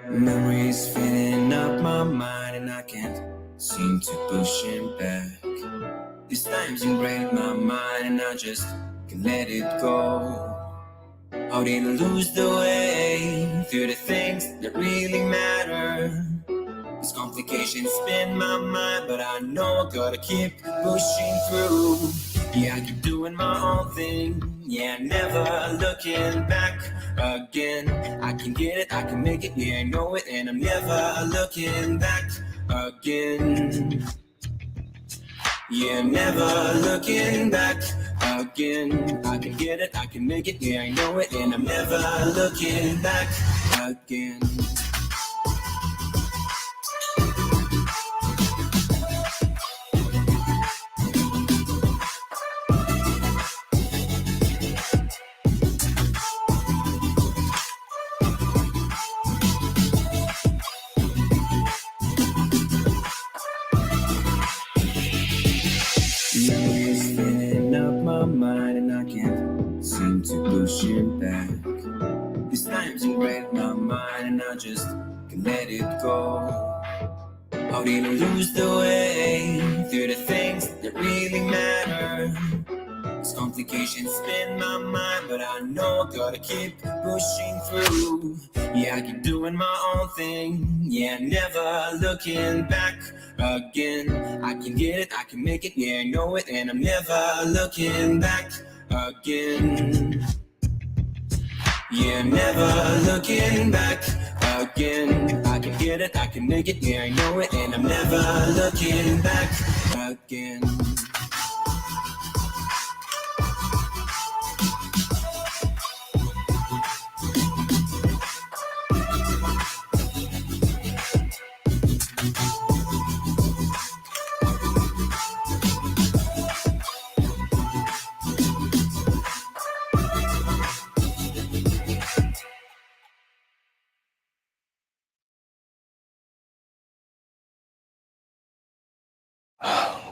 Memories filling up my mind and I can't seem to push him back. These times invade my mind and I just can't let it go. How did I lose the way through the things that really matter? These complications spin my mind, but I know I gotta keep pushing through. Yeah, I keep doing my own thing. Yeah, never looking back again. I can get it, I can make it, yeah, I know it, and I'm never looking back again. Yeah, never looking back again. I can get it, I can make it, yeah, I know it, and I'm never looking back again. Memories filling up my mind and I can't seem to push it back. These times invade my mind and I just can't let it go. How did I lose the way through the things that really matter? These complications spin my mind, but I know I gotta keep pushing through. Yeah, I keep doing my own thing. Yeah, never looking back again. I can get it, I can make it, yeah, I know it, and I'm never looking back again. Yeah, never looking back again. I can get it, I can make it, yeah, I know it, and I'm never looking back again.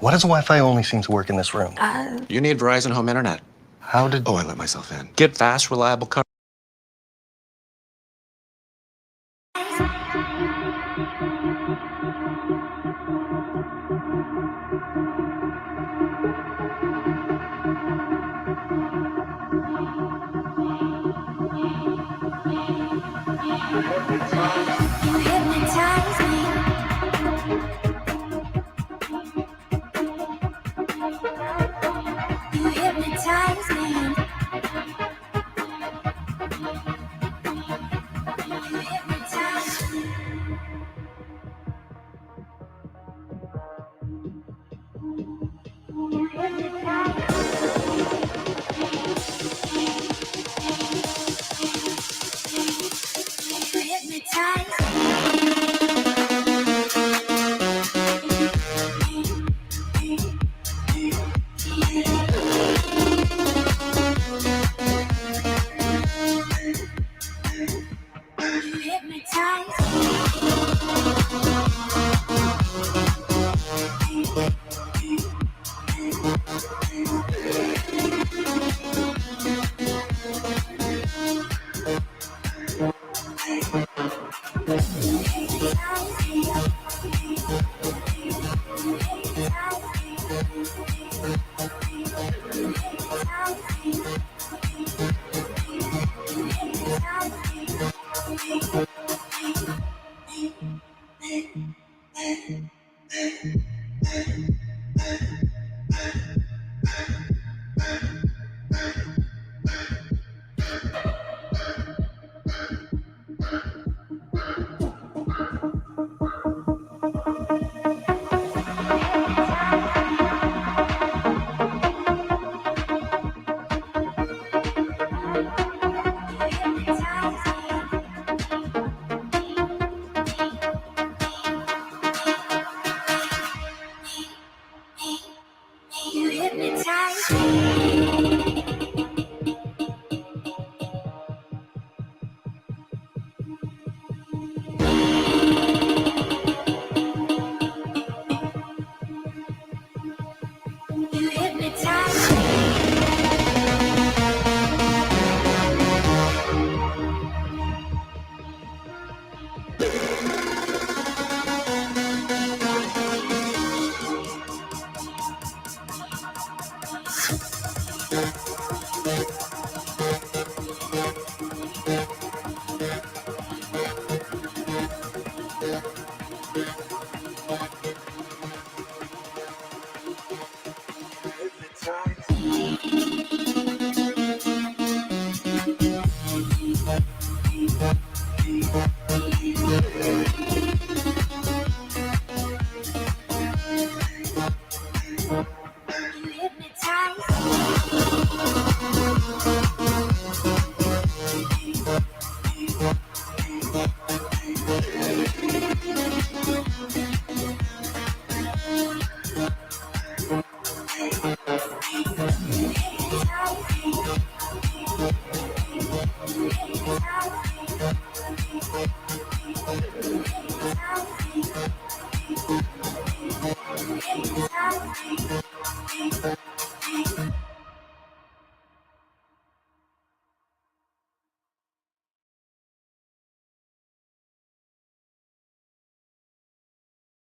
Why does Wi-Fi only seem to work in this room? You need Verizon Home Internet. How did... Oh, I let myself in. Get fast, reliable coverage. You hypnotize me. You hypnotize me. You hypnotize me. You hypnotize me.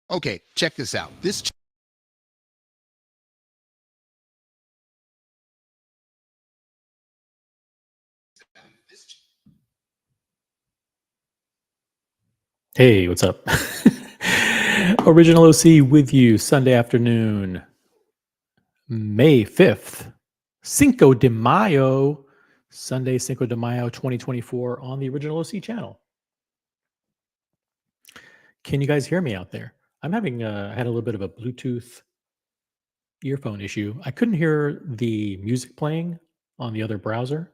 Okay, check this out. Hey, what's up? Original OC with you Sunday afternoon, May 5th, Cinco de Mayo, Sunday, Cinco de Mayo 2024 on the Original OC channel. Can you guys hear me out there? I'm having had a little bit of a Bluetooth earphone issue. I couldn't hear the music playing on the other browser,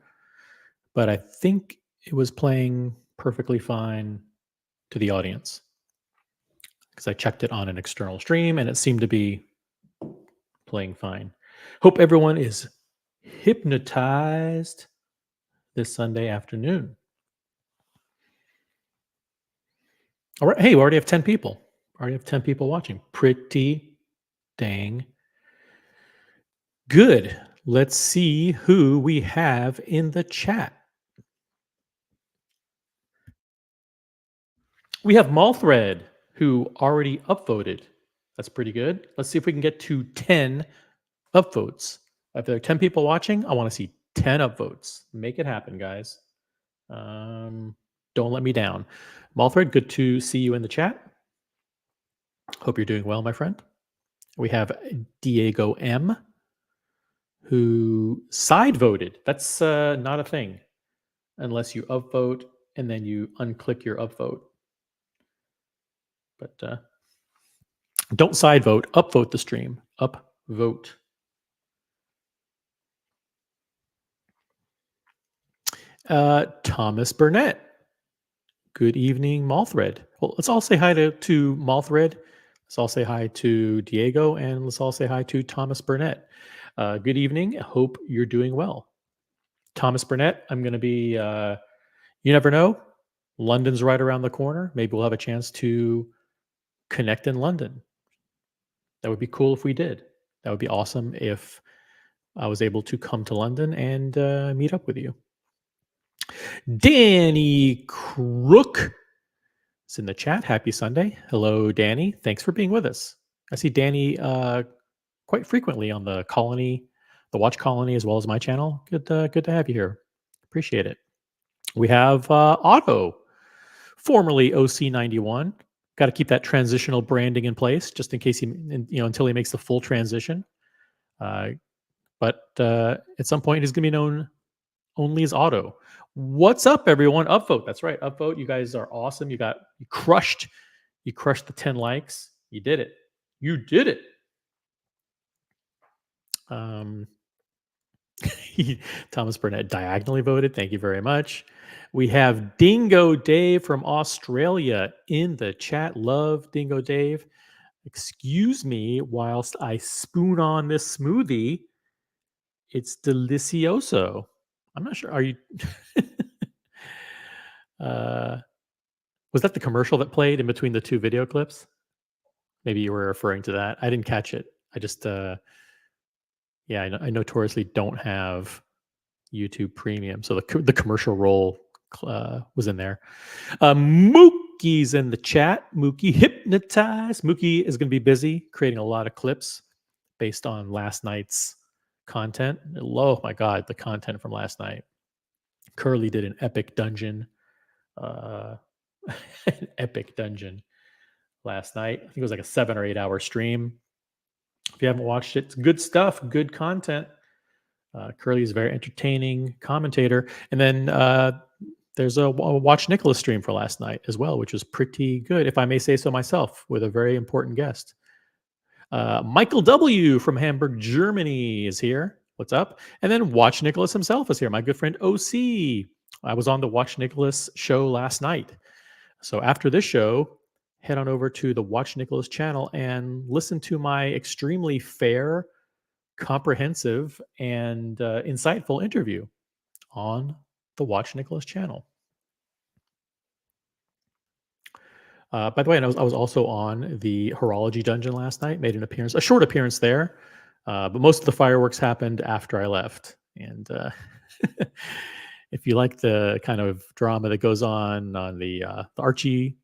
but I think it was playing perfectly fine to the audience because I checked it on an external stream and it seemed to be playing fine. Hope everyone is hypnotized this Sunday afternoon. All right. Hey, we already have 10 people. Already have 10 people watching. Pretty dang good. Let's see who we have in the chat. We have Malthred, who already upvoted. That's pretty good. Let's see if we can get to 10 upvotes. If there are 10 people watching, I want to see 10 upvotes. Make it happen, guys. Don't let me down. Malthred, good to see you in the chat. Hope you're doing well, my friend. We have Diego M, who side voted. That's not a thing unless you upvote and then you unclick your upvote. But don't side vote, upvote the stream. Upvote. Thomas Burnett. Good evening, Malthred. Well, let's all say hi to Malthred. Let's all say hi to Diego, and let's all say hi to Thomas Burnett. Good evening. I hope you're doing well. Thomas Burnett, I'm going to be, you never know. London's right around the corner. Maybe we'll have a chance to connect in London. That would be cool if we did. That would be awesome if I was able to come to London and meet up with you. Danny Crook is in the chat. Happy Sunday. Hello, Danny. Thanks for being with us. I see Danny quite frequently on the Colony, the Watch Colony, as well as my channel. Good to have you here. Appreciate it. We have Otto, formerly OC91. Got to keep that transitional branding in place just in case until he makes the full transition. But at some point, he's going to be known only as Otto. What's up, everyone? Upvote. That's right. Upvote. You guys are awesome. You crushed the 10 likes. You did it. You did it. Thomas Burnett diagonally voted. Thank you very much. We have Dingo Dave from Australia in the chat. Love Dingo Dave. Excuse me whilst I spoon on this smoothie. It's delicioso. I'm not sure. Are you? Was that the commercial that played in between the two video clips? Maybe you were referring to that. I didn't catch it. I just, I notoriously don't have YouTube Premium, so the commercial roll was in there. Mookie's in the chat. Mookie hypnotized. Mookie is going to be busy creating a lot of clips based on last night's content. Oh my God, the content from last night. Curly did an epic dungeon. An epic dungeon last night. I think it was like a 7 or 8 hour stream. If you haven't watched it, it's good stuff, good content. Curly is a very entertaining commentator. And then there's a Watch Nicholas stream for last night as well, which was pretty good, if I may say so myself, with a very important guest. Michael W. from Hamburg, Germany is here. What's up? And then Watch Nicholas himself is here. My good friend OC. I was on the Watch Nicholas show last night. So after this show, head on over to the Watch Nicholas channel and listen to my extremely fair, comprehensive, and insightful interview on the Watch Nicholas channel. By the way, I was also on the Horology Dungeon last night. Made an appearance, a short appearance there, but most of the fireworks happened after I left. And if you like the kind of drama that goes on the Archie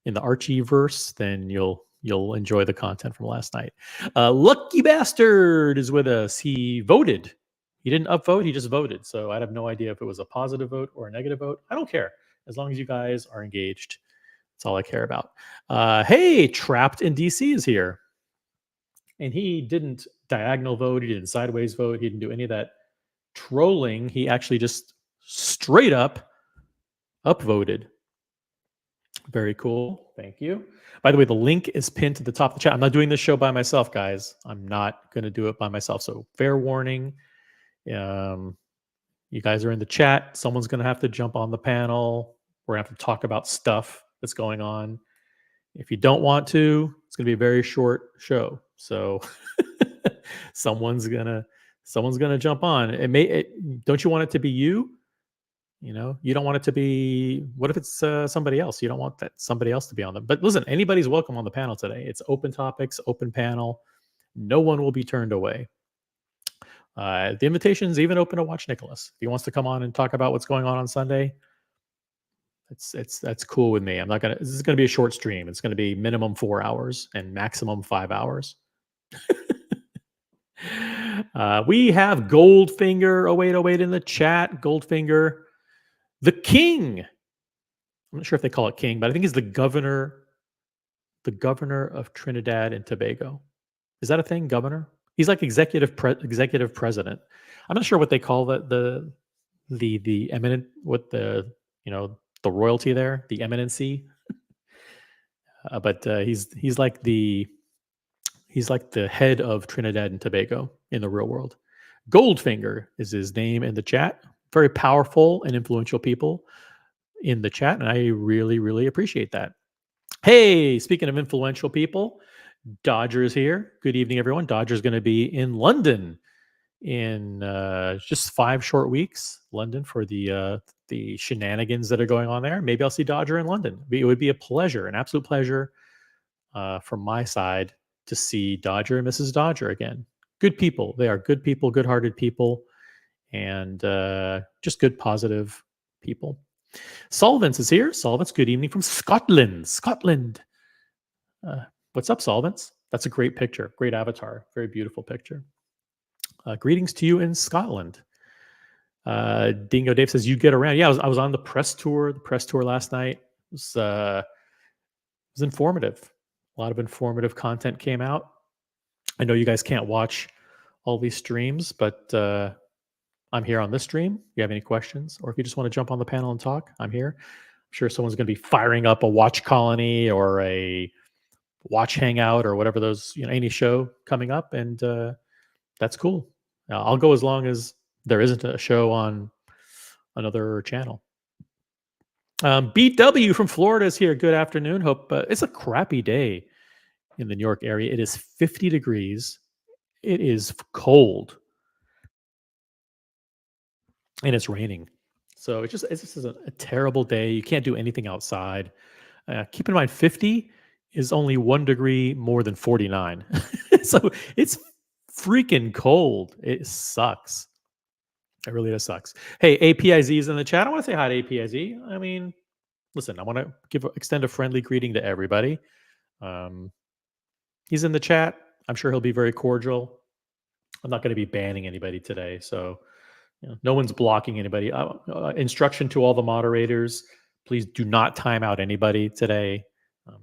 in the Archie verse, then you'll enjoy the content from last night. Lucky Bastard is with us. He voted. He didn't upvote. He just voted. So I have no idea if it was a positive vote or a negative vote. I don't care as long as you guys are engaged. That's all I care about. Hey, Trapped in DC is here. And he didn't diagonal vote. He didn't sideways vote. He didn't do any of that trolling. He actually just straight up upvoted. Very cool. Thank you. By the way, the link is pinned to the top of the chat. I'm not doing this show by myself, guys. I'm not going to do it by myself. So fair warning. You guys are in the chat. Someone's going to have to jump on the panel. We're going to have to talk about stuff that's going on. If you don't want to, it's going to be a very short show. So someone's gonna jump on. Don't you want it to be you? You know, you don't want it to be. What if it's somebody else? You don't want that somebody else to be on them. But listen, anybody's welcome on the panel today. It's open topics, open panel. No one will be turned away. The invitation's even open to Watch Nicholas. If he wants to come on and talk about what's going on Sunday, that's cool with me. This is gonna be a short stream. It's gonna be minimum 4 hours and maximum 5 hours. We have Goldfinger 0808 in the chat. Goldfinger, the king. I'm not sure if they call it king, but I think he's the governor of Trinidad and Tobago. Is that a thing, governor? He's like executive president. I'm not sure what they call the eminent, what the royalty there, the eminency. But he's like the head of Trinidad and Tobago in the real world. Goldfinger is his name in the chat. Very powerful and influential people in the chat, and I really, really appreciate that. Hey, speaking of influential people, Dodger is here. Good evening, everyone. Dodger's going to be in London in just 5 short weeks. London for the shenanigans that are going on there. Maybe I'll see Dodger in London. It would be a pleasure, an absolute pleasure from my side to see Dodger and Mrs. Dodger again. Good people. They are good people, good-hearted people, and just good, positive people. Solvents is here. Solvents, good evening from Scotland. What's up, Solvents? That's a great picture. Great avatar. Very beautiful picture. Greetings to you in Scotland. Dingo Dave says, you get around. Yeah, I was on the press tour last night. It was informative. A lot of informative content came out. I know you guys can't watch all these streams, but I'm here on this stream. If you have any questions, or if you just want to jump on the panel and talk, I'm here. I'm sure someone's going to be firing up a watch colony or a watch hangout or whatever those, any show coming up, and that's cool. I'll go as long as there isn't a show on another channel. BW from Florida is here. Good afternoon. Hope it's a crappy day in the New York area. It is 50 degrees. It is cold. And it's raining. So it's just a terrible day. You can't do anything outside. Keep in mind, 50 is only 1 degree more than 49. So it's freaking cold. It sucks. It really does sucks. Hey, APIZ is in the chat. I want to say hi to APIZ. I mean, listen, I want to extend a friendly greeting to everybody. He's in the chat. I'm sure he'll be very cordial. I'm not going to be banning anybody today, so no one's blocking anybody. Instruction to all the moderators: please do not time out anybody today.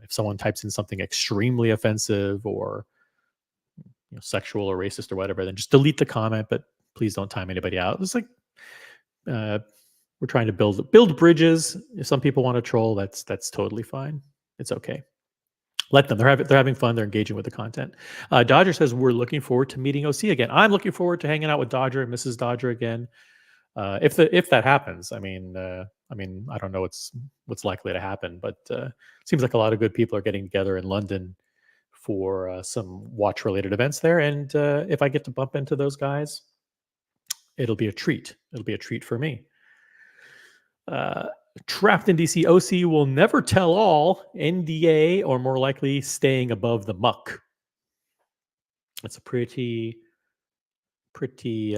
If someone types in something extremely offensive or sexual or racist or whatever, then just delete the comment. But please don't time anybody out. It's like we're trying to build bridges. If some people want to troll, that's totally fine. It's okay. Let them. They're having fun. They're engaging with the content. Dodger says we're looking forward to meeting OC again. I'm looking forward to hanging out with Dodger and Mrs. Dodger again. If that happens, I mean, I don't know what's likely to happen, but seems like a lot of good people are getting together in London for some watch-related events there. And if I get to bump into those guys, it'll be a treat. It'll be a treat for me. Trapped in DC, OC will never tell all. NDA, or more likely, staying above the muck. That's a pretty pretty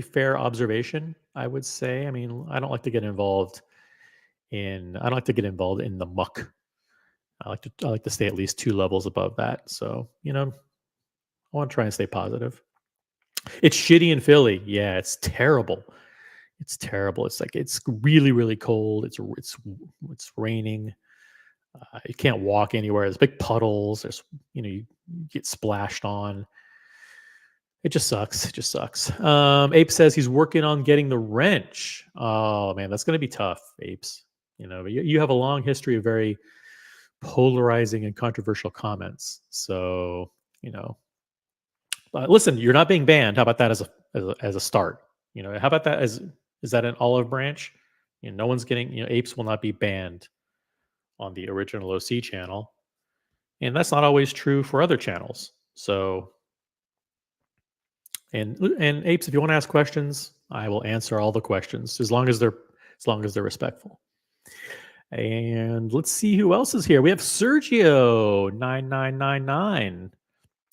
fair observation, I would say. I mean, I don't like to get involved in the muck. I like to stay at least 2 levels above that. So, I want to try and stay positive. It's shitty in Philly. Yeah, it's terrible. It's terrible. It's like it's really really cold. It's raining. You can't walk anywhere. There's big puddles. You get splashed on. It just sucks. It just sucks. Ape says he's working on getting the wrench. Oh man, that's going to be tough, Apes. You have a long history of very polarizing and controversial comments. So, listen, you're not being banned. How about that as a start? How about that is that an olive branch? No one's getting. Apes will not be banned on the original OC channel, and that's not always true for other channels. So. And Apes, if you want to ask questions, I will answer all the questions as long as they're respectful. And let's see who else is here. We have Sergio 9999.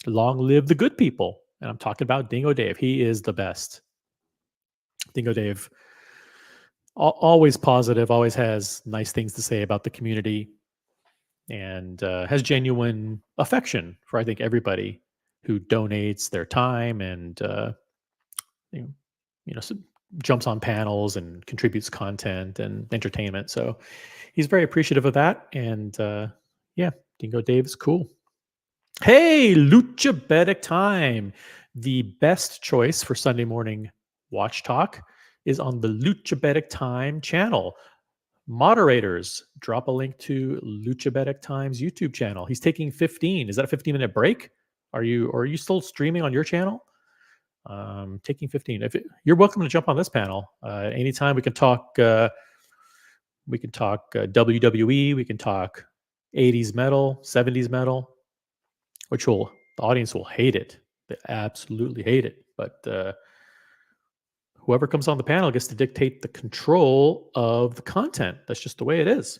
Long live the good people. And I'm talking about Dingo Dave. He is the best. Dingo Dave, always positive, always has nice things to say about the community, and has genuine affection for, I think, everybody who donates their time and jumps on panels and contributes content and entertainment. So he's very appreciative of that. And yeah, Dingo Dave is cool. Hey, Luchabetic Time. The best choice for Sunday morning watch talk is on the Luchabetic Time channel. Moderators, drop a link to Luchabetic Time's YouTube channel. He's taking 15. Is that a 15-minute break? Are you still streaming on your channel? Taking 15. You're welcome to jump on this panel anytime. We can talk. WWE. We can talk 80s metal, 70s metal, which the audience will hate it. They absolutely hate it. But whoever comes on the panel gets to dictate the control of the content. That's just the way it is.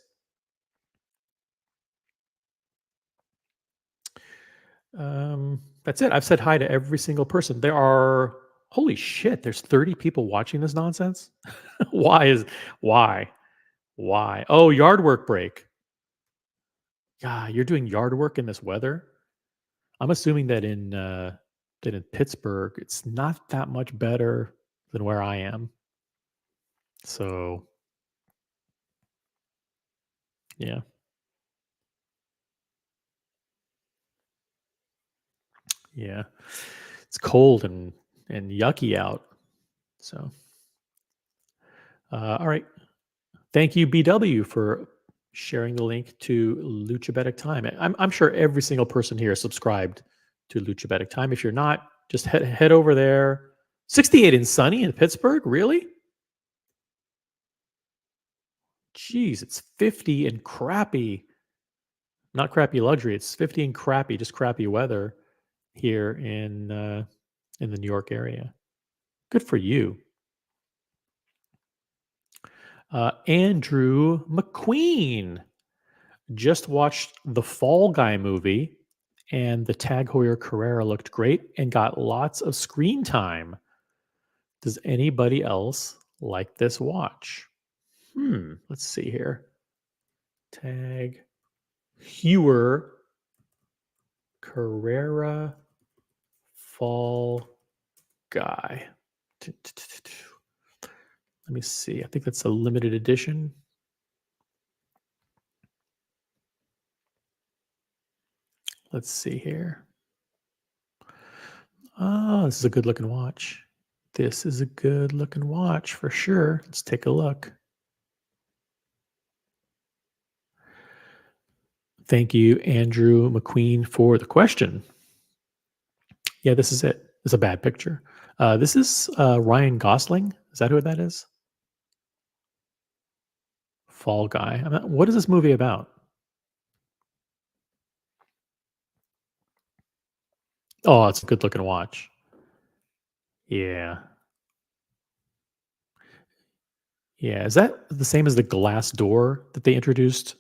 That's it. I've said hi to every single person. Holy shit, there's 30 people watching this nonsense. Why? Oh, yard work break. Yeah, you're doing yard work in this weather. I'm assuming that in Pittsburgh, it's not that much better than where I am. So, yeah. Yeah. It's cold and yucky out. So, all right. Thank you, BW, for sharing the link to Luchabetic Time. I'm sure every single person here is subscribed to Luchabetic Time. If you're not, just head over there. 68 and sunny in Pittsburgh? Really? Jeez, it's 50 and crappy. Not crappy luxury. It's 50 and crappy, just crappy weather here in the New York area. Good for you. Andrew McQueen just watched the Fall Guy movie, and the Tag Heuer Carrera looked great and got lots of screen time. Does anybody else like this watch? Let's see here. Tag Heuer Carrera Fall Guy. Let me see. I think that's a limited edition. Let's see here. Oh, this is a good looking watch. This is a good looking watch for sure. Let's take a look. Thank you, Andrew McQueen, for the question. Yeah, this is it. It's a bad picture. This is Ryan Gosling. Is that who that is? Fall Guy. What is this movie about? Oh, it's a good looking watch. Yeah. Yeah, is that the same as the glass door that they introduced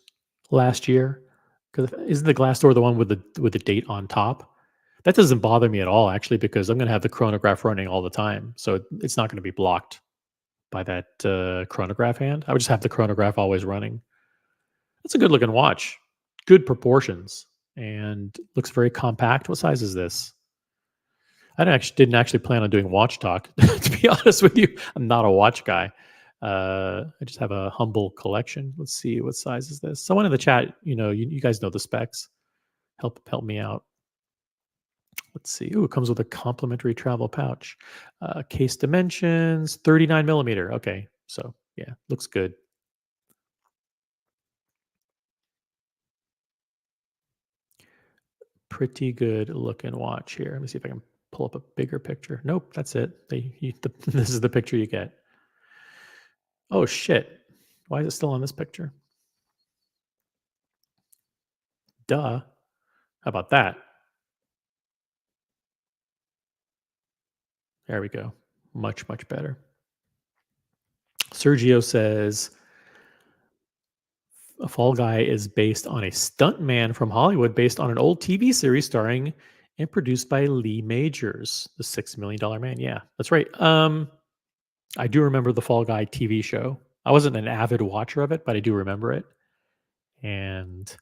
last year? Because isn't the glass door the one with the date on top? That doesn't bother me at all, actually, because I'm going to have the chronograph running all the time, so it's not going to be blocked by that chronograph hand. I would just have the chronograph always running. It's a good looking watch, good proportions, and looks very compact. What size is this? I didn't actually plan on doing watch talk. To be honest with you, I'm not a watch guy. I just have a humble collection. Let's see, what size is this? Someone in the chat, you guys know the specs. Help me out. Let's see. Ooh, it comes with a complimentary travel pouch. Case dimensions, 39 millimeter. Okay, so yeah, looks good. Pretty good looking watch here. Let me see if I can pull up a bigger picture. Nope, that's it. This is the picture you get. Oh shit! Why is it still on this picture? Duh. How about that? There we go. Much, much better. Sergio says a Fall Guy is based on a stuntman from Hollywood based on an old TV series starring and produced by Lee Majors, the $6 Million Man. Yeah, that's right. I do remember the Fall Guy TV show. I wasn't an avid watcher of it, but I do remember it. And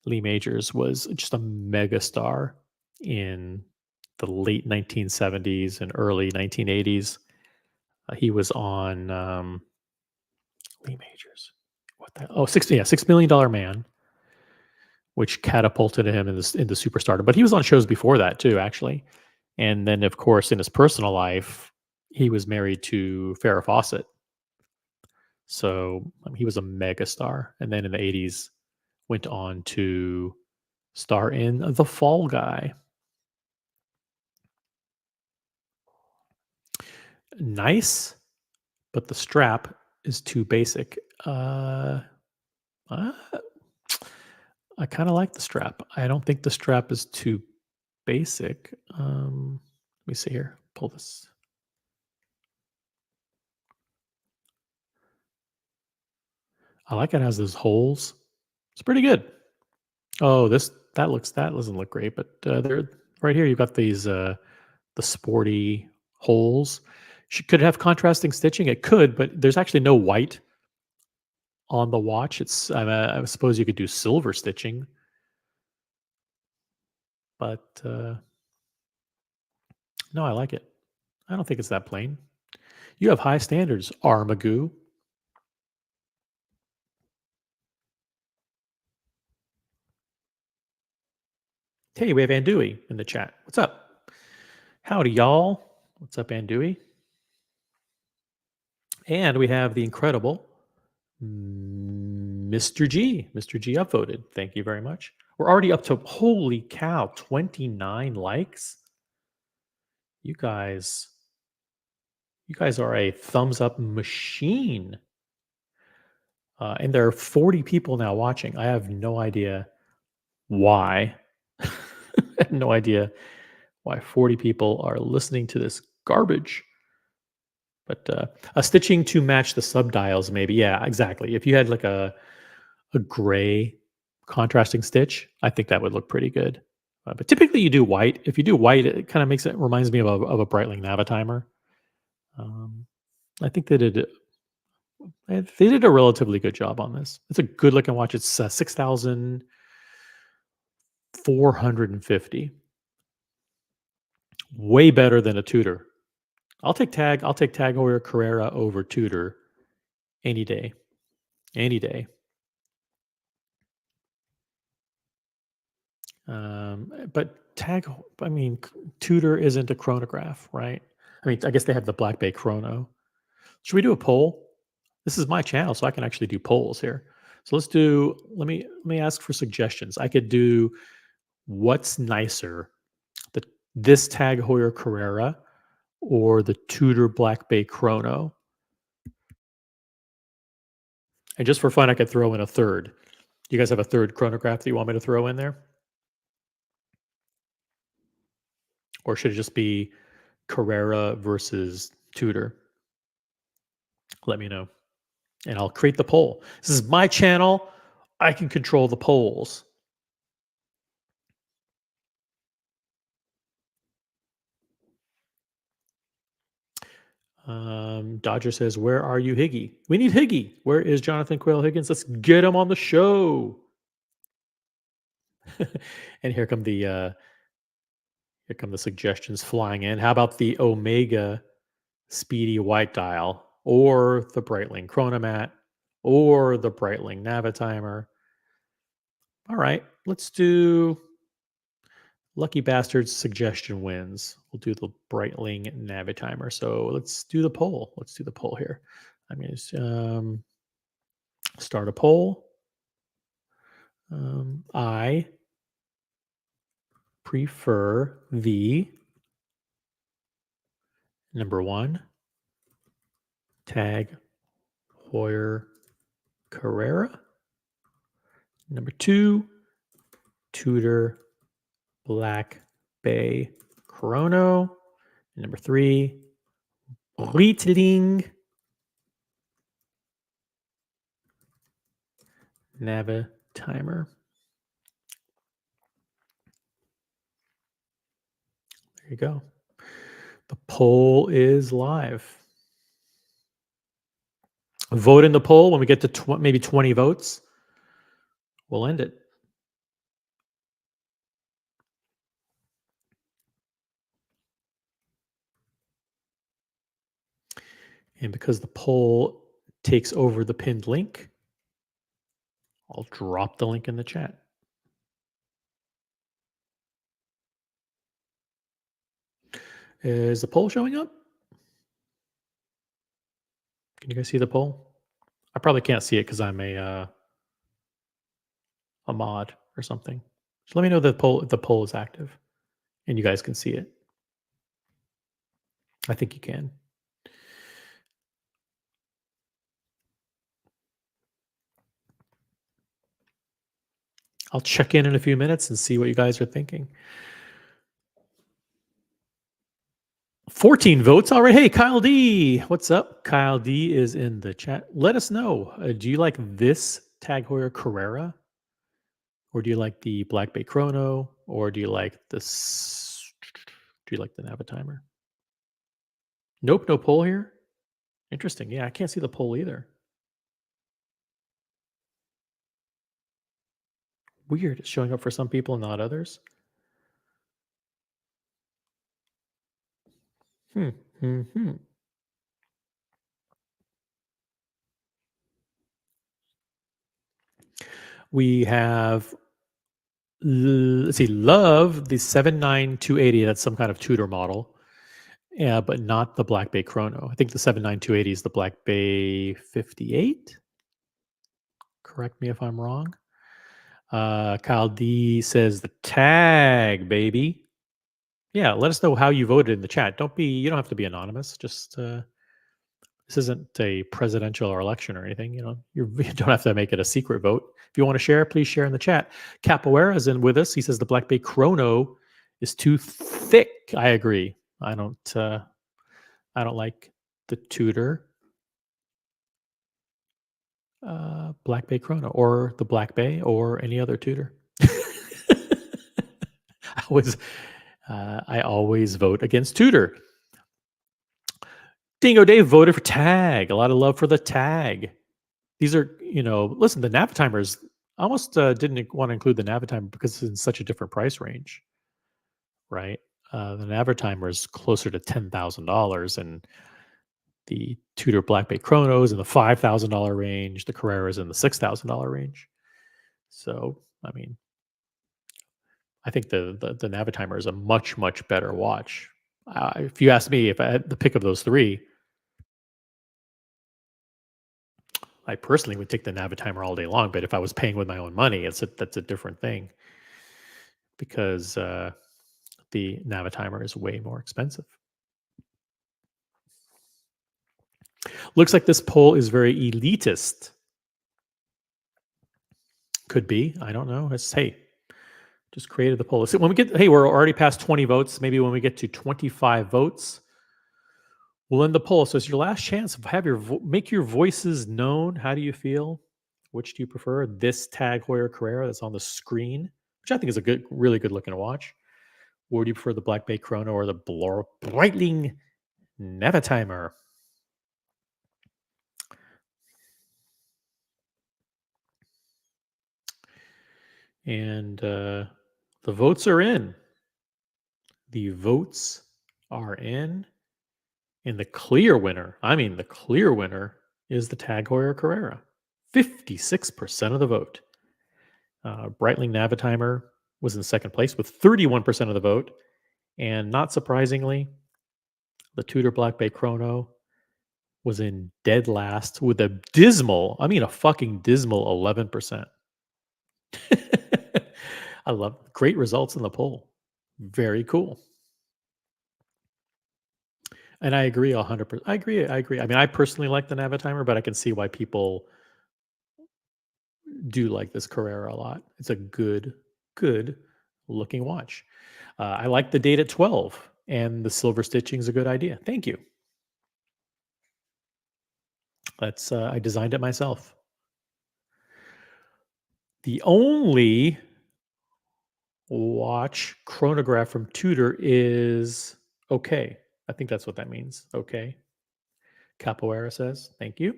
Lee Majors was just a megastar in the late 1970s and early 1980s. He was on Lee Majors. What the? Oh, $6 Million Man, which catapulted him into superstardom. But he was on shows before that too, actually. And then, of course, in his personal life, he was married to Farrah Fawcett. So he was a megastar. And then in the 80s, went on to star in The Fall Guy. Nice, but the strap is too basic. I kind of like the strap. I don't think the strap is too basic. Let me see here. Pull this. I like it has those holes. It's pretty good. Oh, that doesn't look great, but they're right here. You've got these the sporty holes. Could it have contrasting stitching? It could, but there's actually no white on the watch. I suppose you could do silver stitching, but no, I like it. I don't think it's that plain. You have high standards, Armagoo. Hey, we have Andui in the chat. What's up? Howdy, y'all. What's up, Andui? And we have the incredible Mr. G. Mr. G upvoted. Thank you very much. We're already up to, holy cow, 29 likes. You guys are a thumbs up machine. And there are 40 people now watching. I have no idea why. I have no idea why 40 people are listening to this garbage. But a stitching to match the subdials, maybe. Yeah, exactly. If you had like a gray contrasting stitch, I think that would look pretty good. But typically you do white. If you do white, it kind of reminds me of a Breitling Napa timer. I think they did a relatively good job on this. It's a good looking watch. It's 6,450. Way better than a Tudor. I'll take Tag Heuer Carrera over Tudor any day. Any day. But Tudor isn't a chronograph, right? I mean, I guess they have the Black Bay Chrono. Should we do a poll? This is my channel, so I can actually do polls here. So let me ask for suggestions. I could do what's nicer, this Tag Heuer Carrera or the Tudor Black Bay Chrono. And just for fun, I could throw in a third. You guys have a third chronograph that you want me to throw in there? Or should it just be Carrera versus Tudor? let me know. And I'll create the poll. This is my channel. I can control the polls. Dodger says, where are you, Higgy? We need Higgy. Where is Jonathan Quayle Higgins? Let's get him on the show. And here come the suggestions flying in. How about the Omega Speedy White Dial, or the Breitling Chronomat, or the Breitling Navitimer? All right, let's do Lucky Bastards suggestion wins. We'll do the Breitling Navitimer. So let's do the poll. Let's do the poll here. I'm going to start a poll. I prefer the number 1 Tag Heuer Carrera. Number 2 Tudor Black Bay Chrono. Number 3 Breitling Navitimer. There you go. The poll is live. Vote in the poll. When we get to maybe 20 votes, we'll end it. And because the poll takes over the pinned link, I'll drop the link in the chat. Is the poll showing up? Can you guys see the poll? I probably can't see it because I'm a mod or something. So let me know that the poll is active and you guys can see it. I think you can. I'll check in a few minutes and see what you guys are thinking. 14 votes already. Hey, Kyle D. What's up? Kyle D is in the chat. Let us know. Do you like this Tag Heuer Carrera? Or do you like the Black Bay Chrono? Or do you like this? Do you like the Navitimer? Nope, no poll here. Interesting. Yeah, I can't see the poll either. Weird. It's showing up for some people and not others. We have, let's see, love the 79280. That's some kind of Tudor model. Yeah, but not the Black Bay Chrono. I think the 79280 is the Black Bay 58. Correct me if I'm wrong. Kyle D says the tag, baby. Yeah, let us know how you voted in the chat. You don't have to be anonymous. Just this isn't a presidential or election or anything. You don't have to make it a secret vote. If you want to share, please share in the chat. Capoeira is in with us. He says the Black Bay Chrono is too thick. I agree. I don't like the Tudor Black Bay Chrono or the Black Bay or any other Tudor. I always vote against Tudor. Dingo Dave voted for tag. A lot of love for the tag. These are, listen, the Navitimers, I almost didn't want to include the Navitimer because it's in such a different price range, right? The Navitimer is closer to $10,000, and the Tudor Black Bay Chronos in the $5,000 range. The Carrera's in the $6,000 range. So, I mean, I think the Navitimer is a much, much better watch. If you ask me, if I had the pick of those three, I personally would take the Navitimer all day long. But if I was paying with my own money, that's a different thing, because the Navitimer is way more expensive. Looks like this poll is very elitist. Could be. I don't know. Hey, just created the poll. So when we get, we're already past 20 votes. Maybe when we get to 25 votes, We'll end the poll. So it's your last chance. Have your make your voices known. How do you feel? Which do you prefer? This tag Heuer Carrera that's on the screen, which I think is a good, really good looking watch. Or do you prefer the Black Bay Chrono or the Breitling Napa Timer? And the votes are in. The votes are in. And the clear winner, the clear winner is the Tag Heuer Carrera. 56% of the vote. Breitling Navitimer was in second place with 31% of the vote. And not surprisingly, the Tudor Black Bay Chrono was in dead last with a fucking dismal 11%. I love great results in the poll. Very cool. And I agree 100%. I agree. I mean, I personally like the Navitimer, but I can see why people do like this Carrera a lot. It's a good looking watch. I like the date at 12, and the silver stitching is a good idea. Thank you. That's I designed it myself. The only watch chronograph from Tudor is okay. I think that's what that means. Okay. Capoeira says, thank you.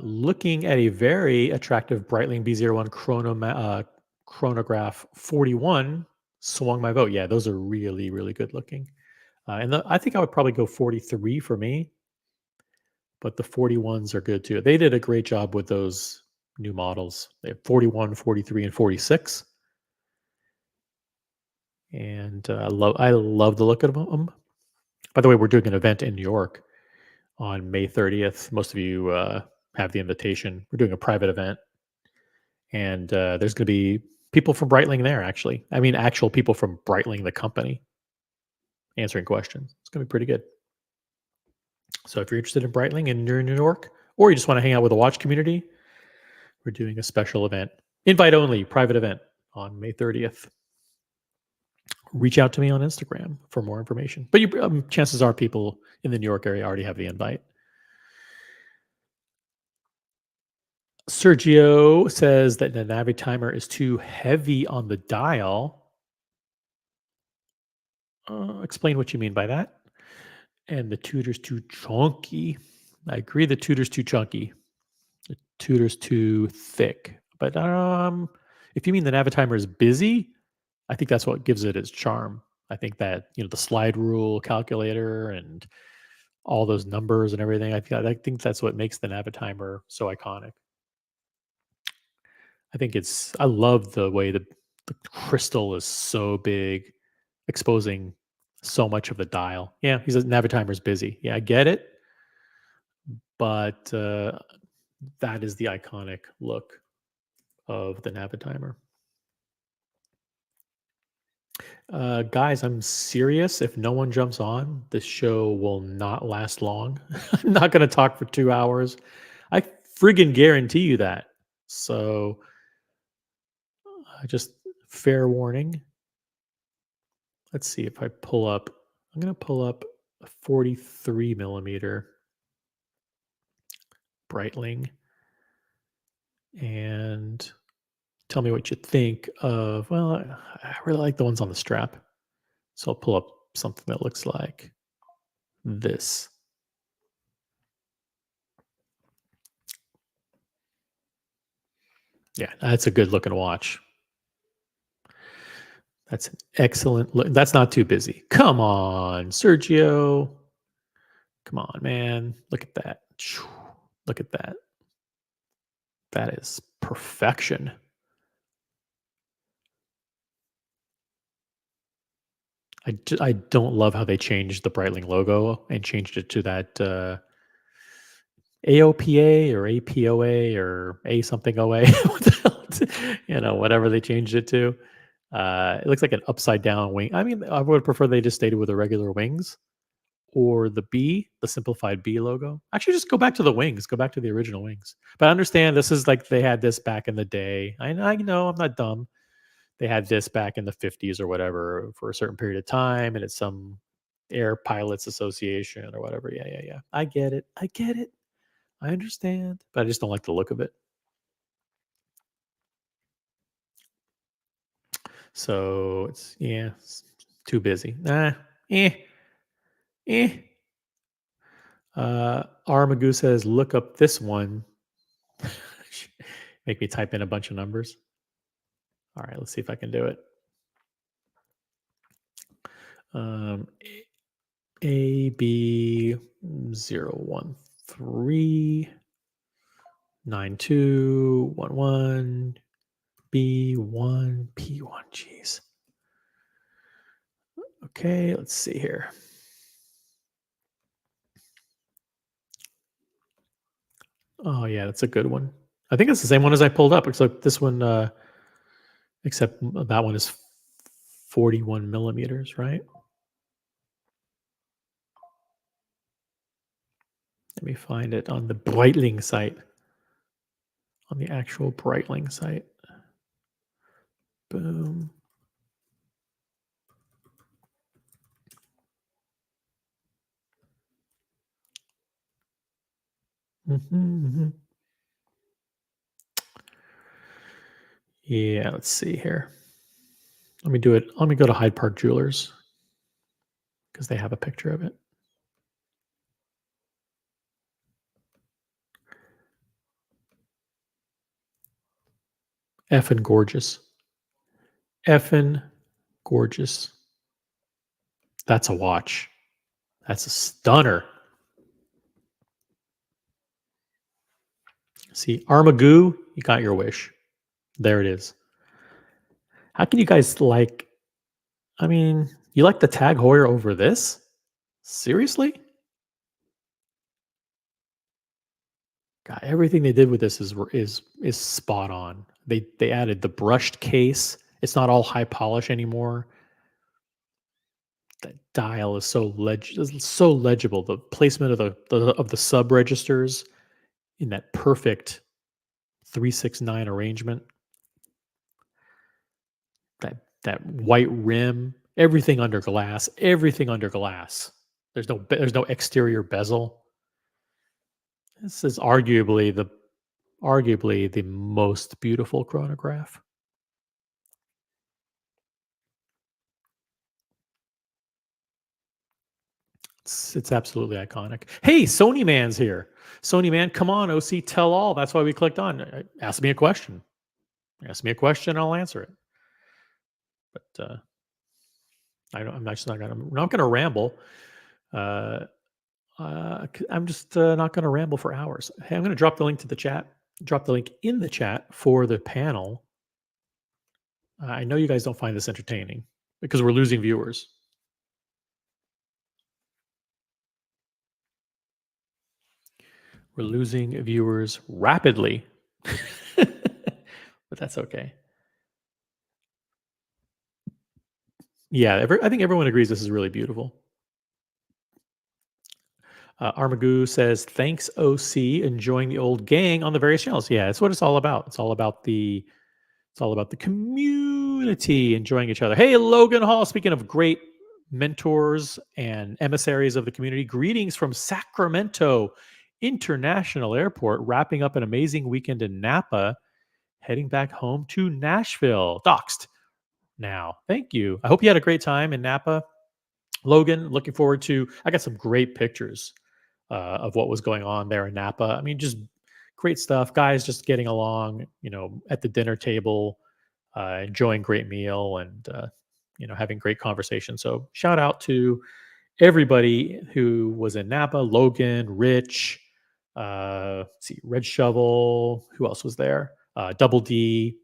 Looking at a very attractive Breitling B01 chronograph 41, swung my vote. Yeah, those are really, really good looking. I think I would probably go 43 for me, but the 41s are good too. They did a great job with those new models. They have 41, 43, and 46. And I love the look of them. By the way, we're doing an event in New York on May 30th. Most of you have the invitation. We're doing a private event. And there's going to be people from Breitling there, actually. I mean, actual people from Breitling, the company, answering questions. It's going to be pretty good. So if you're interested in Breitling and you're in New York, or you just want to hang out with the watch community, we're doing a special event. Invite only, private event on May 30th. Reach out to me on Instagram for more information. But chances are people in the New York area already have the invite. Sergio says that the Navitimer is too heavy on the dial. Explain what you mean by that. And the Tudor's too chunky. I agree the Tudor's too chunky. The Tudor's too thick. But if you mean the Navitimer is busy, I think that's what gives it its charm. I think that, the slide rule calculator and all those numbers and everything, I think that's what makes the Navitimer so iconic. I love the way the crystal is so big, exposing so much of the dial. Yeah, he says Navitimer's busy. Yeah, I get it. But that is the iconic look of the Navitimer. Guys, I'm serious. If no one jumps on, this show will not last long. I'm not going to talk for 2 hours. I friggin' guarantee you that. So, just fair warning. Let's see if I pull up. I'm going to pull up a 43 millimeter Breitling and tell me what you think of. Well, I really like the ones on the strap. So I'll pull up something that looks like this. Yeah, that's a good looking watch. That's an excellent look. That's not too busy. Come on, Sergio. Come on, man. Look at that. Look at that. That is perfection. I don't love how they changed the Breitling logo and changed it to that AOPA or APOA or A something OA. Whatever they changed it to. It looks like an upside down wing. I mean, I would prefer they just stayed with the regular wings or the B, the simplified B logo. Actually, just go back to the wings. Go back to the original wings. But I understand this is like they had this back in the day. I know I'm not dumb. they had this back in the 50s or whatever for a certain period of time, and it's some Air Pilots Association or whatever. Yeah. I get it. I understand, but I just don't like the look of it. So it's too busy. Armagoo says, look up this one. Make me type in a bunch of numbers. All right, let's see if I can do it. AB 013 9211 B1 P1. Jeez. Okay, let's see here. Oh yeah, that's a good one. I think it's the same one as I pulled up. Looks like this one, except that one is 41 millimeters, right? Let me find it on the Breitling site. On the actual Breitling site. Boom. Yeah, let's see here. Let me do it. Let me go to Hyde Park Jewelers because they have a picture of it. Effing gorgeous. Effing gorgeous. That's a watch. That's a stunner. See, Armagoo, you got your wish. There it is. How can you guys like, I mean, you like the Tag Heuer over this? Seriously? God, everything they did with this is spot on. They added the brushed case. It's not all high polish anymore. That dial is so legible. The placement of the sub registers in that perfect 369 arrangement. That white rim, everything under glass. There's no exterior bezel. This is arguably the most beautiful chronograph. It's absolutely iconic. Hey, Sony Man's here. Sony Man, come on, OC, tell all. That's why we clicked on. Ask me a question. Ask me a question, I'll answer it. But I'm not going to ramble. I'm just not going to ramble for hours. Hey, I'm going to drop the link to the chat. Drop the link in the chat for the panel. I know you guys don't find this entertaining because we're losing viewers. We're losing viewers rapidly, but that's okay. Yeah, I think everyone agrees this is really beautiful. Armagoo says, thanks, OC, enjoying the old gang on the various channels. Yeah, that's what it's all about. It's all about the community enjoying each other. Hey, Logan Hall, speaking of great mentors and emissaries of the community, greetings from Sacramento International Airport, wrapping up an amazing weekend in Napa, heading back home to Nashville. Doxed now. Thank you. I hope you had a great time in Napa. Logan, looking forward to, I got some great pictures of what was going on there in Napa. I mean, just great stuff. Guys just getting along, at the dinner table, enjoying great meal and, having great conversation. So shout out to everybody who was in Napa, Logan, Rich, Red Shovel, who else was there? Double D,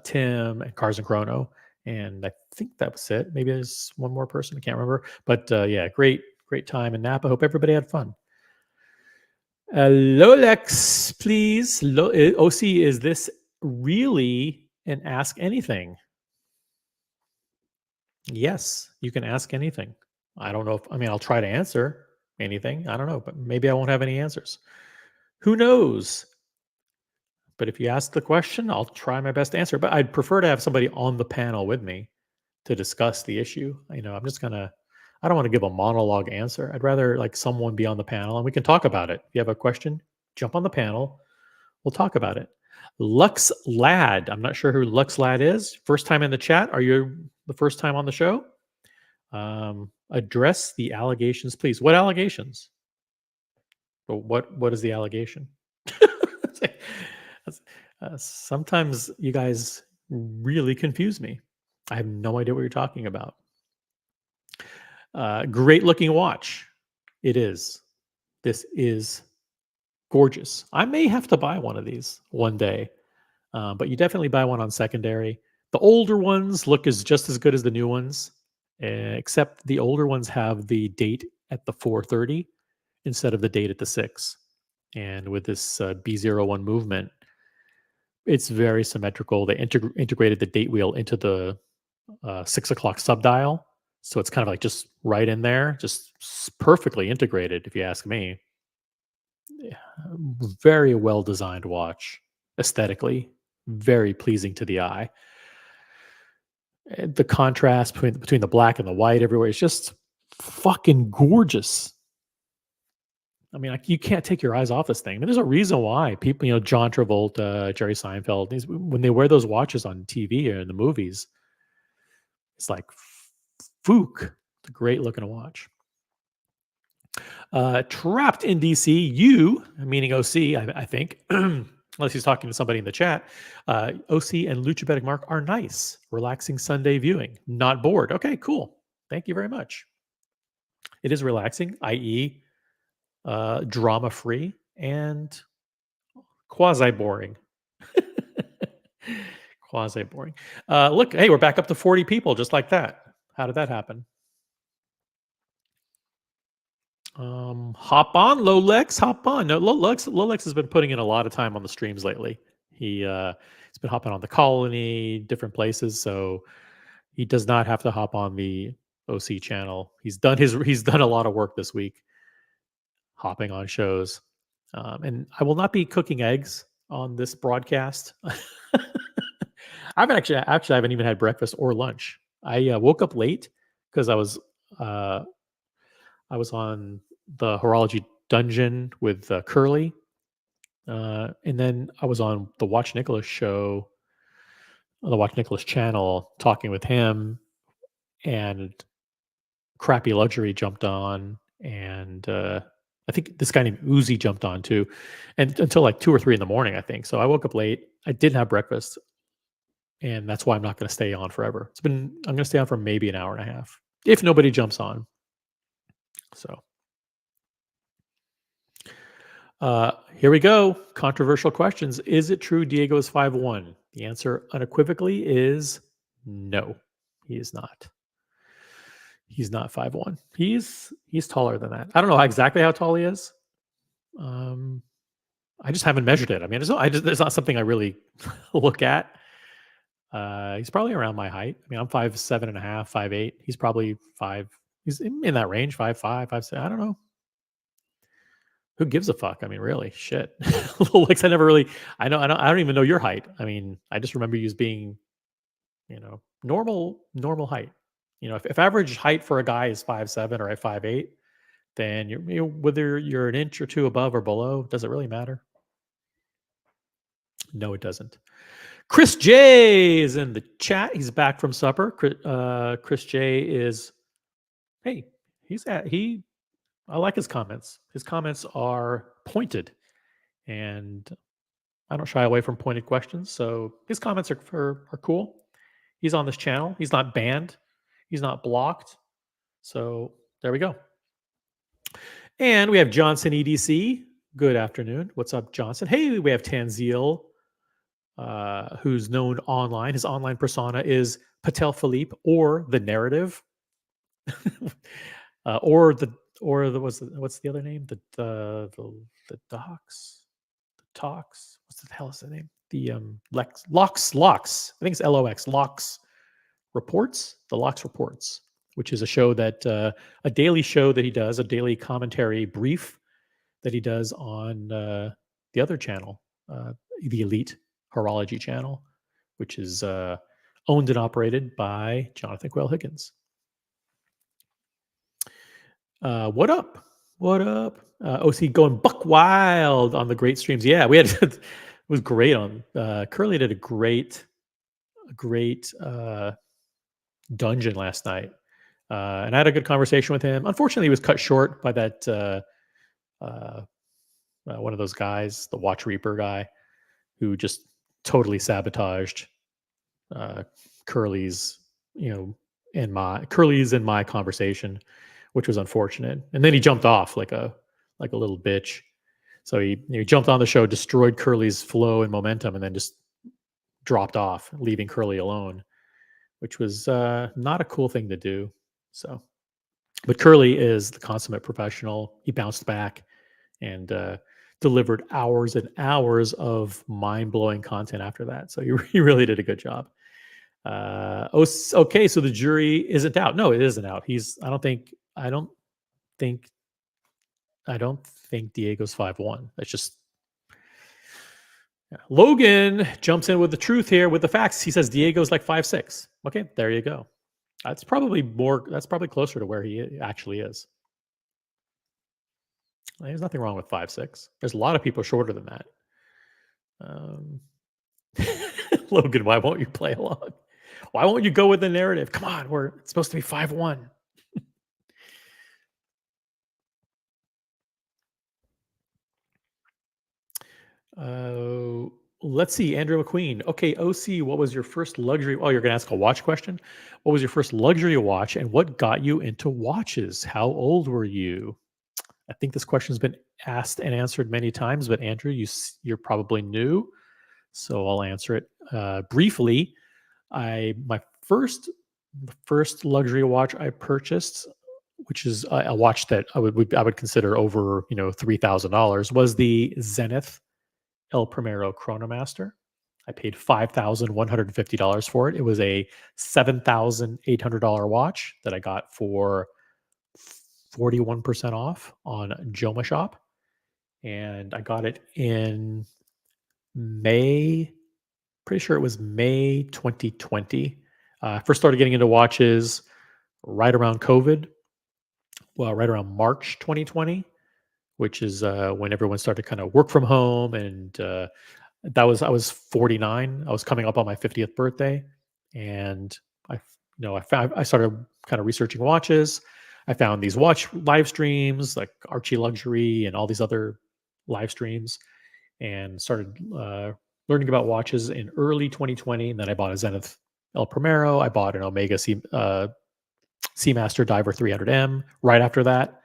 Tim, and Cars and Chrono. And I think that was it. Maybe there's one more person. I can't remember. But yeah, great time in Napa. Hope everybody had fun. Rolex, please. OC, is this really an Ask Anything? Yes, you can ask anything. I don't know I'll try to answer anything. I don't know, but maybe I won't have any answers. Who knows? But if you ask the question, I'll try my best to answer. But I'd prefer to have somebody on the panel with me to discuss the issue. I don't want to give a monologue answer. I'd rather like someone be on the panel and we can talk about it. If you have a question, jump on the panel. We'll talk about it. Lux Lad. I'm not sure who Lux Lad is. First time in the chat. Are you the first time on the show? Address the allegations, please. What allegations? What is the allegation? Sometimes you guys really confuse me. I have no idea what you're talking about. Great looking watch. It is. This is gorgeous. I may have to buy one of these one day, but you definitely buy one on secondary. The older ones look just as good as the new ones, except the older ones have the date at the 4:30 instead of the date at the 6. And with this B01 movement, it's very symmetrical. They integrated the date wheel into the 6 o'clock subdial. So it's kind of like just right in there, just perfectly integrated, if you ask me. Yeah, very well designed watch, aesthetically, very pleasing to the eye. The contrast between the black and the white everywhere is just fucking gorgeous. I mean, you can't take your eyes off this thing. I mean, there's a reason why people, John Travolta, Jerry Seinfeld, when they wear those watches on TV or in the movies, it's like fook. It's a great looking watch. Trapped in DC, you, meaning OC, I think, unless he's talking to somebody in the chat, OC and Luchabetic Mark are nice. Relaxing Sunday viewing. Not bored. Okay, cool. Thank you very much. It is relaxing, i.e., drama-free and quasi-boring. Quasi-boring. Look, hey, we're back up to 40 people just like that. How did that happen? Hop on, Rolex. Hop on. No, Rolex has been putting in a lot of time on the streams lately. He's been hopping on the Colony, different places, so he does not have to hop on the OC channel. He's done a lot of work this week, hopping on shows. And I will not be cooking eggs on this broadcast. I haven't even had breakfast or lunch. I woke up late because I was on the Horology Dungeon with Curly. And then I was on the Watch Nicholas show, on the Watch Nicholas channel, talking with him. And Crappy Luxury jumped on. And I think this guy named Uzi jumped on too. And until like 2 or 3 in the morning, I think. So I woke up late. I didn't have breakfast. And that's why I'm not going to stay on forever. I'm going to stay on for maybe an hour and a half. If nobody jumps on. So. Here we go. Controversial questions. Is it true Diego is 5'1"? The answer unequivocally is no. He is not. He's not 5'1". He's taller than that. I don't know exactly how tall he is. I just haven't measured it. I mean, there's not something I really look at. He's probably around my height. I mean, I'm 5'7.5", 5'8". He's probably 5. He's in that range, 5'5", 5'6". I don't know. Who gives a fuck? I mean, really, shit. Like, I don't even know your height. I mean, I just remember you as being, normal height. If average height for a guy is 5'7" or 5'8", then whether you're an inch or 2 above or below, does it really matter? No, it doesn't. Chris J is in the chat. He's back from supper. Chris J is, hey, I like his comments. His comments are pointed, and I don't shy away from pointed questions. So his comments are cool. He's on this channel. He's not banned. He's not blocked. So there we go. And we have Johnson EDC. Good afternoon. What's up, Johnson? Hey, we have Tanzil, who's known online. His online persona is Patel Philippe, or the Narrative, what's the other name? The Docs, the Talks. What the hell is the name? The Locks. I think it's LOX. Locks Reports. The Locks Reports, which is a show that a daily show that he does, a daily commentary brief that he does on the other channel. the Elite Horology channel, which is owned and operated by Jonathan Quayle Higgins. What up? What up? OC going buck wild on the great streams. Yeah, we had it was great on Curly did a great dungeon last night. And I had a good conversation with him. Unfortunately, he was cut short by that one of those guys, the Watch Reaper guy, who just totally sabotaged Curly's, and my conversation, which was unfortunate. And then he jumped off like a little bitch. So he jumped on the show, destroyed Curly's flow and momentum, and then just dropped off, leaving Curly alone, which was not a cool thing to do. So, but Curly is the consummate professional. He bounced back and delivered hours and hours of mind-blowing content after that. So he really did a good job. Okay, so the jury isn't out. No, it isn't out. I don't think Diego's 5'1". That's just Logan jumps in with the truth here with the facts. He says Diego's like 5'6". Okay, there you go. That's probably closer to where he actually is. There's nothing wrong with 5'6". There's a lot of people shorter than that. Logan, why won't you play along? Why won't you go with the narrative? Come on, it's supposed to be 5'1". Let's see, Andrew McQueen. Okay, OC, what was your first luxury? Oh, you're going to ask a watch question? What was your first luxury watch and what got you into watches? How old were you? I think this question has been asked and answered many times, but Andrew, you're probably new, so I'll answer it briefly. My first luxury watch I purchased, which is a watch that I would consider over $3,000, was the Zenith El Primero Chronomaster. I paid $5,150 for it. It was a $7,800 watch that I got for 41% off on Joma Shop, and I got it in May. Pretty sure it was May 2020. I first started getting into watches right around COVID. Well, right around March 2020, which is when everyone started kind of work from home, and I was 49. I was coming up on my 50th birthday, and I started kind of researching watches. I found these watch live streams like Archie Luxury and all these other live streams, and started learning about watches in early 2020. And then I bought a Zenith El Primero. I bought an Omega Seamaster Diver 300M right after that.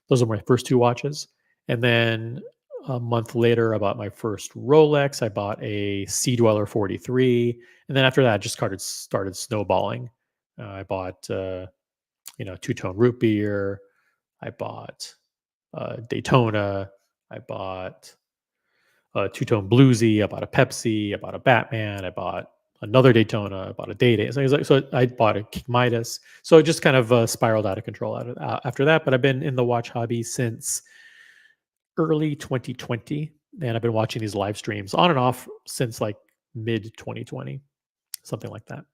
Those are my first two watches. And then a month later, I bought my first Rolex. I bought a Sea Dweller 43. And then after that, I just started snowballing. I bought, two-tone root beer. I bought Daytona. I bought a two-tone bluesy. I bought a Pepsi. I bought a Batman. I bought another Daytona. I bought a Day-Day. So I bought a King Midas. So it just kind of spiraled out of control after that. But I've been in the watch hobby since early 2020, and I've been watching these live streams on and off since like mid 2020, something like that.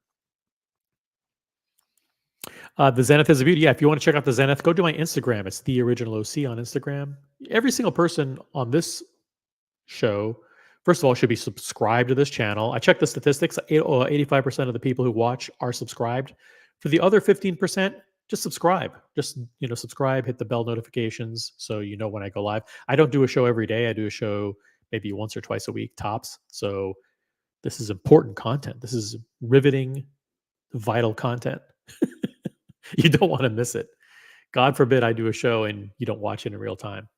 The Zenith is a beauty. Yeah, if you want to check out the Zenith, go to my Instagram. It's the original OC on Instagram. Every single person on this show, first of all, should be subscribed to this channel. I checked the statistics. 85% of the people who watch are subscribed. For the other 15%, just subscribe. Just subscribe, hit the bell notifications so you know when I go live. I don't do a show every day. I do a show maybe once or twice a week tops. So this is important content. This is riveting, vital content. You don't want to miss it. God forbid I do a show and you don't watch it in real time.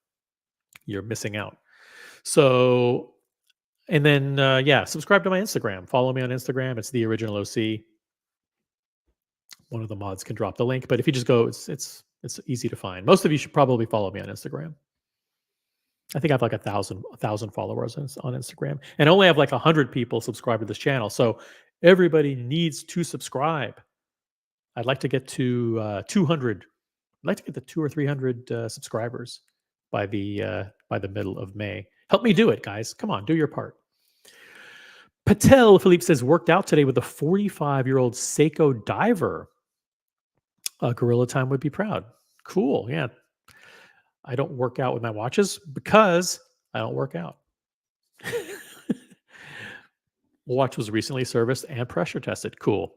You're missing out. So, and then, subscribe to my Instagram. Follow me on Instagram. It's the original OC. One of the mods can drop the link, but if you just go, it's easy to find. Most of you should probably follow me on Instagram. I think I have like 1,000 followers on Instagram, and I only have like 100 people subscribed to this channel. So everybody needs to subscribe. I'd like to get to 200. I'd like to get to 200 or 300 subscribers by the middle of May. Help me do it, guys. Come on, do your part. Patel Philippe says worked out today with a 45-year-old Seiko diver. Gorilla Time would be proud. Cool. Yeah. I don't work out with my watches because I don't work out. Watch was recently serviced and pressure tested. Cool.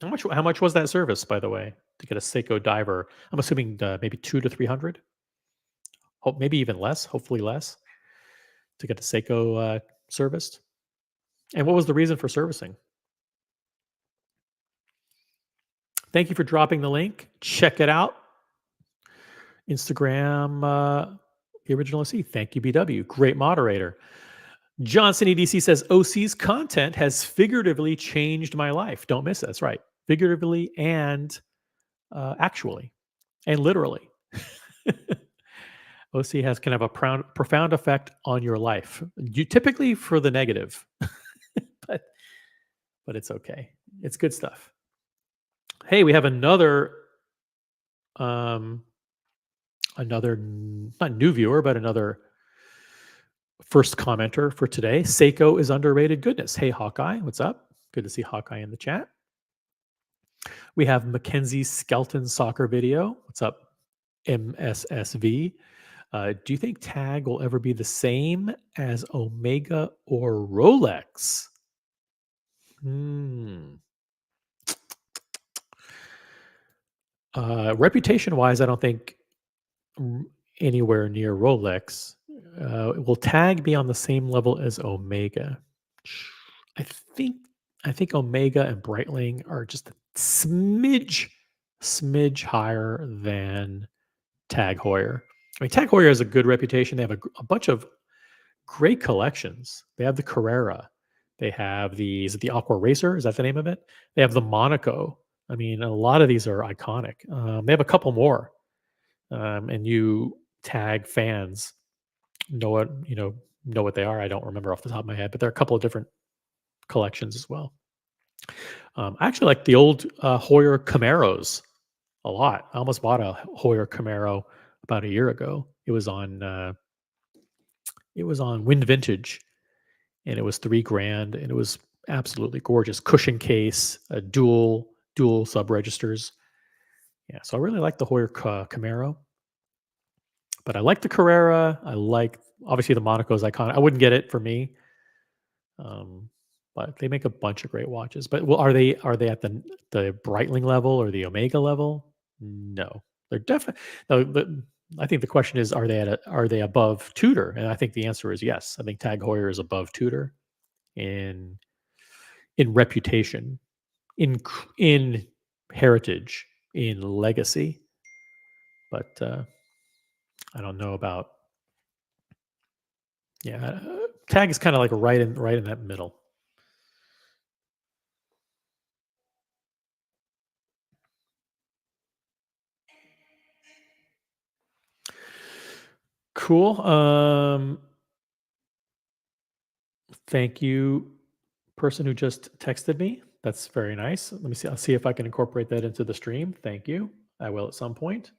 How much was that service, by the way, to get a Seiko diver? I'm assuming maybe 200 to 300. Hope maybe even less. Hopefully less to get a Seiko serviced. And what was the reason for servicing? Thank you for dropping the link. Check it out. Instagram, the original OC. Thank you, BW. Great moderator. Johnson EDC says OC's content has figuratively changed my life. Don't miss it. That's right. Figuratively and actually and literally. OC has kind of a profound effect on your life. You typically for the negative, but it's okay. It's good stuff. Hey, we have another not new viewer, but another first commenter for today. Seiko is underrated goodness. Hey, Hawkeye, what's up? Good to see Hawkeye in the chat. We have Mackenzie Skelton soccer video. What's up, MSSV? Do you think Tag will ever be the same as Omega or Rolex? Reputation-wise, I don't think anywhere near Rolex. Will Tag be on the same level as Omega? I think Omega and Breitling are just a smidge higher than Tag Heuer. I mean, Tag Heuer has a good reputation. They have a bunch of great collections. They have the Carrera. They have the Aqua Racer. Is that the name of it? They have the Monaco. I mean, a lot of these are iconic. They have a couple more. And you Tag fans know what they are. I don't remember off the top of my head, but there are a couple of different collections as well. I actually like the old Heuer Camaros a lot. I almost bought a Heuer Camaro about a year ago. It was on Wind Vintage, and it was $3,000, and it was absolutely gorgeous. Cushion case, dual sub registers. Yeah, so I really like the Heuer Camaro. But I like the Carrera. I like, obviously, the Monaco is iconic. I wouldn't get it for me, but they make a bunch of great watches. But are they at the Breitling level or the Omega level? No, they're definitely. No, I think the question is, are they above Tudor? And I think the answer is yes. I think Tag Heuer is above Tudor in reputation, in heritage, in legacy. But I don't know about. Yeah, Tag is kind of like right in that middle. Cool. Thank you, person who just texted me. That's very nice. Let me see. I'll see if I can incorporate that into the stream. Thank you. I will at some point.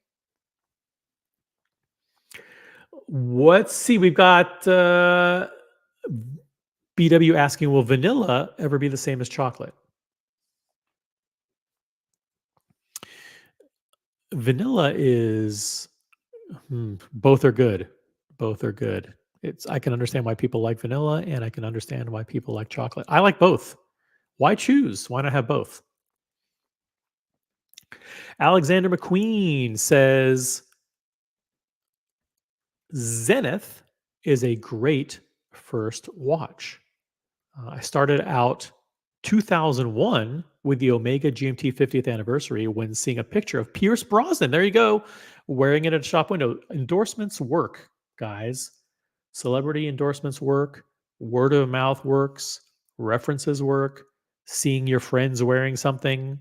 Let's see. We've got BW asking, will vanilla ever be the same as chocolate? Vanilla is both are good. Both are good. I can understand why people like vanilla, and I can understand why people like chocolate. I like both. Why choose? Why not have both? Alexander McQueen says Zenith is a great first watch. I started out 2001 with the Omega GMT 50th anniversary when seeing a picture of Pierce Brosnan. There you go, wearing it at a shop window. Endorsements work, guys. Celebrity endorsements work. Word of mouth works. References work. Seeing your friends wearing something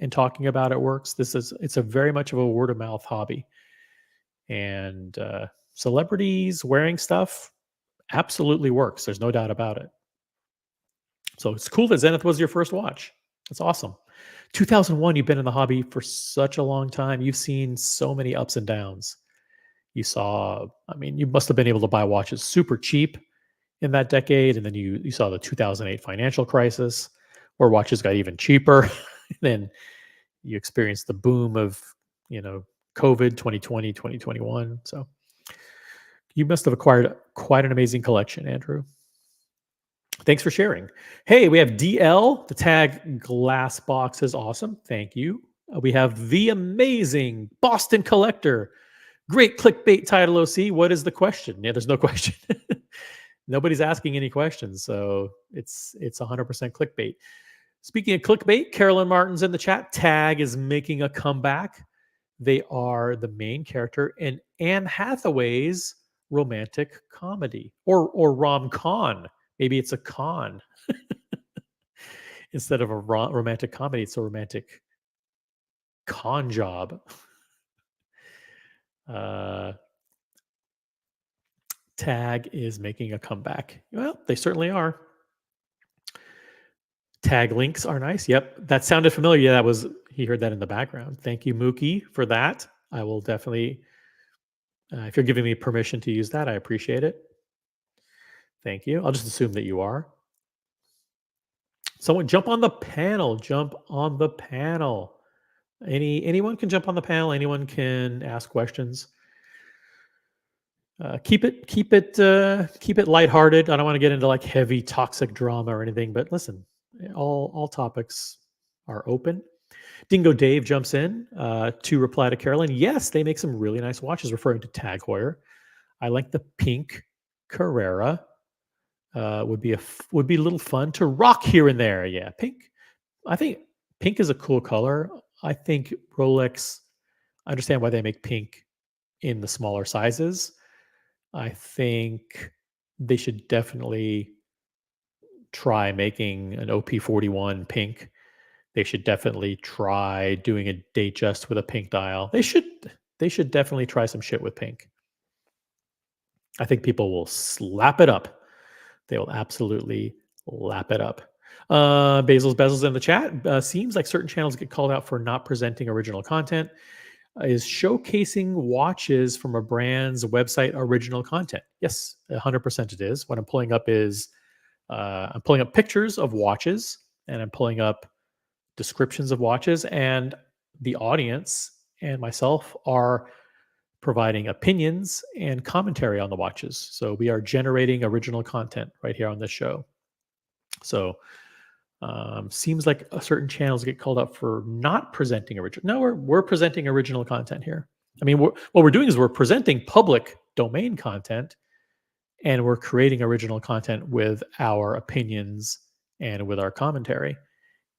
and talking about it works. It's a very much of a word of mouth hobby. And celebrities wearing stuff absolutely works. There's no doubt about it. So it's cool that Zenith was your first watch. That's awesome. 2001, you've been in the hobby for such a long time. You've seen so many ups and downs. You must have been able to buy watches super cheap in that decade, and then you saw the 2008 financial crisis, where watches got even cheaper. Then you experienced the boom of COVID 2020, 2021. So you must have acquired quite an amazing collection, Andrew. Thanks for sharing. Hey, we have DL. The tag glass box is awesome. Thank you. We have the amazing Boston Collector. Great clickbait title, OC. What is the question? Yeah, there's no question. Nobody's asking any questions, so it's 100% clickbait. Speaking of clickbait, Carolyn Martin's in the chat. Tag is making a comeback. They are the main character in Anne Hathaway's romantic comedy, or rom-con. Maybe it's a con. Instead of a romantic comedy, it's a romantic con job. Tag is making a comeback. Well, they certainly are. Tag links are nice. Yep, that sounded familiar. Yeah, he heard that in the background. Thank you, Mookie, for that. I will definitely, if you're giving me permission to use that, I appreciate it. Thank you. I'll just assume that you are. Someone jump on the panel. Jump on the panel. Anyone can jump on the panel. Anyone can ask questions. Keep it lighthearted. I don't want to get into like heavy toxic drama or anything. But listen, all topics are open. Dingo Dave jumps in to reply to Carolyn. Yes, they make some really nice watches, referring to Tag Heuer. I like the pink Carrera. Would be a little fun to rock here and there. Yeah, pink. I think pink is a cool color. I think Rolex. I understand why they make pink in the smaller sizes. I think they should definitely try making an OP41 pink. They should definitely try doing a Datejust with a pink dial. They should definitely try some shit with pink. I think people will slap it up. They will absolutely lap it up. Bezos in the chat. Seems like certain channels get called out for not presenting original content. Is showcasing watches from a brand's website original content? Yes, 100% it is. What I'm pulling up is I'm pulling up pictures of watches, and I'm pulling up descriptions of watches, and the audience and myself are providing opinions and commentary on the watches. So we are generating original content right here on this show. So seems like certain channels get called up for not presenting original. No, we're presenting original content here. I mean, what we're doing is we're presenting public domain content, and we're creating original content with our opinions and with our commentary.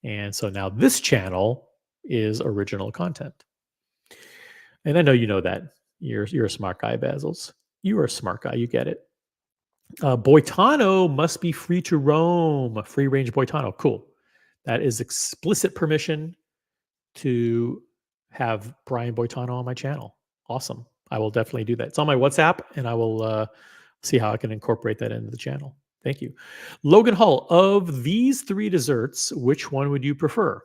And so now this channel is original content. And I know you know that. You're a smart guy, Basils. You are a smart guy. You get it. Boitano must be free to roam. Free range Boitano. Cool. That is explicit permission to have Brian Boitano on my channel. Awesome. I will definitely do that. It's on my WhatsApp, and I will see how I can incorporate that into the channel. Thank you. Logan Hull, of these three desserts, which one would you prefer?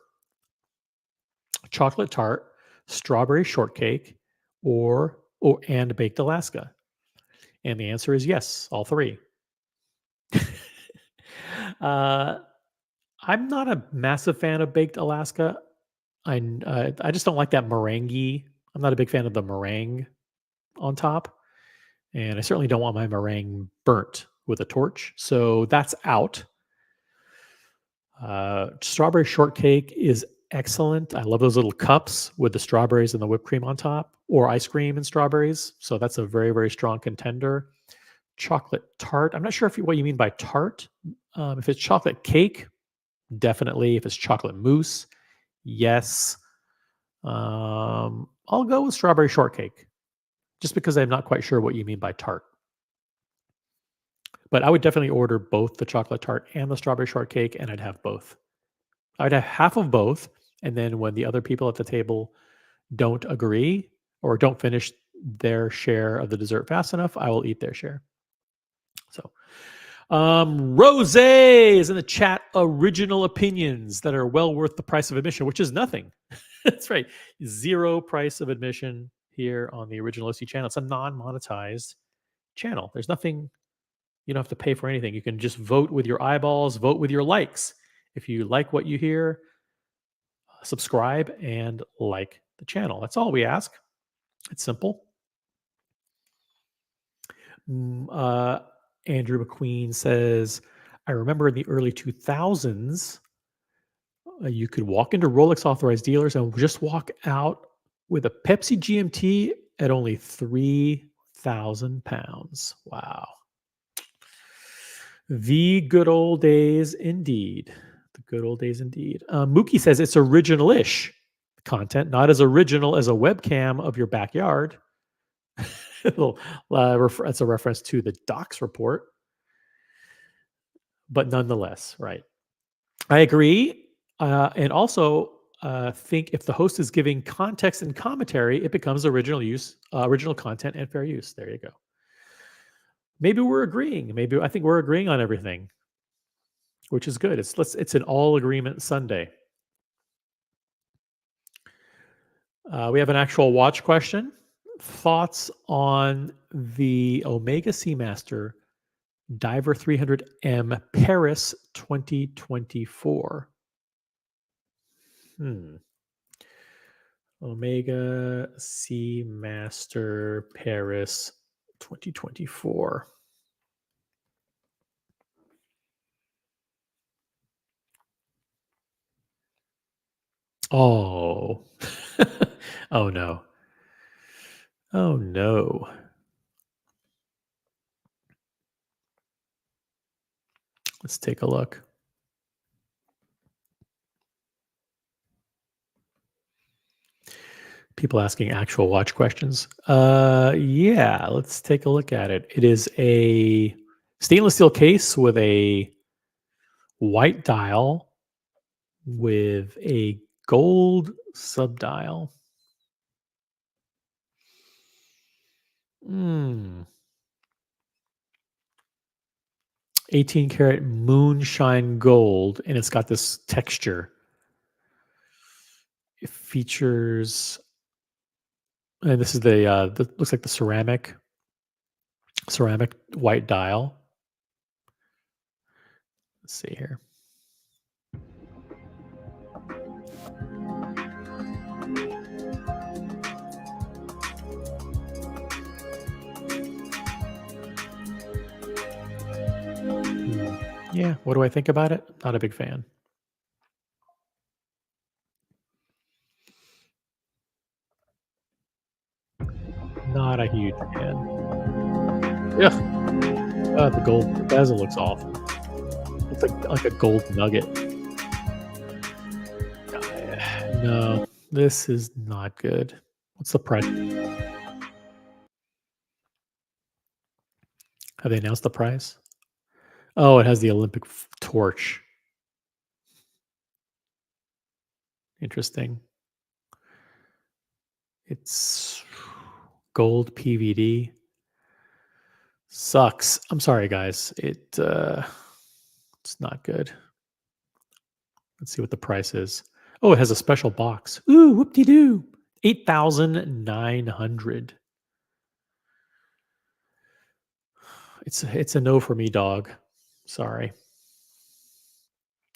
Chocolate tart, strawberry shortcake, and baked Alaska? And the answer is yes, all three. I'm not a massive fan of baked Alaska. I just don't like that meringue. I'm not a big fan of the meringue on top. And I certainly don't want my meringue burnt with a torch. So that's out. Strawberry shortcake is excellent. I love those little cups with the strawberries and the whipped cream on top, or ice cream and strawberries. So that's a very, very strong contender. Chocolate tart. I'm not sure what you mean by tart. If it's chocolate cake, definitely. If it's chocolate mousse, yes. I'll go with strawberry shortcake, just because I'm not quite sure what you mean by tart. But I would definitely order both the chocolate tart and the strawberry shortcake, and I'd have both. I'd have half of both, and then when the other people at the table don't agree or don't finish their share of the dessert fast enough, I will eat their share. So, Rose is in the chat. Original opinions that are well worth the price of admission, which is nothing. That's right. 0 price of admission here on the Original OC channel. It's a non-monetized channel. There's nothing You don't have to pay for anything. You can just vote with your eyeballs, vote with your likes. If you like what you hear, subscribe and like the channel. That's all we ask. It's simple. Andrew McQueen says, I remember in the early 2000s, you could walk into Rolex authorized dealers and just walk out with a Pepsi GMT at only 3,000 pounds. Wow. The good old days indeed. The good old days indeed. Mookie says it's original-ish content, not as original as a webcam of your backyard. That's a reference to the Docs report. But nonetheless, right. I agree. And also think if the host is giving context and commentary, it becomes original content and fair use. There you go. Maybe we're agreeing. I think we're agreeing on everything, which is good. It's an all agreement Sunday. We have an actual watch question. Thoughts on the Omega Seamaster Diver 300M Paris 2024? Omega Seamaster Paris 2024. Oh. Oh no. Oh no. Let's take a look. People asking actual watch questions. Yeah, let's take a look at it. It is a stainless steel case with a white dial with a gold subdial. 18 karat moonshine gold, and it's got this texture. It features, and this is the looks like the ceramic white dial. Let's see here. Yeah, what do I think about it? Not a big fan. Not a huge fan. Yeah. The gold bezel looks awful. It's like a gold nugget. No, this is not good. What's the price? Have they announced the price? Oh, it has the Olympic torch. Interesting. It's gold PVD. Sucks. I'm sorry, guys. It's not good. Let's see what the price is. Oh, it has a special box. Ooh, whoop-de-doo. 8,900. It's a no for me, dog. Sorry.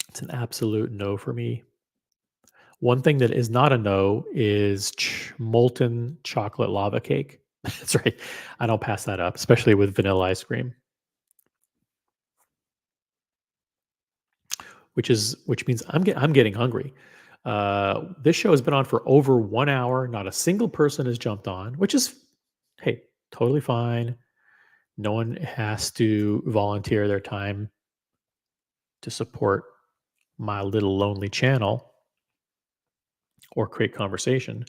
It's an absolute no for me. One thing that is not a no is molten chocolate lava cake. That's right. I don't pass that up, especially with vanilla ice cream. Which means I'm getting hungry. This show has been on for over 1 hour. Not a single person has jumped on, which is, hey, totally fine. No one has to volunteer their time to support my little lonely channel or create conversation.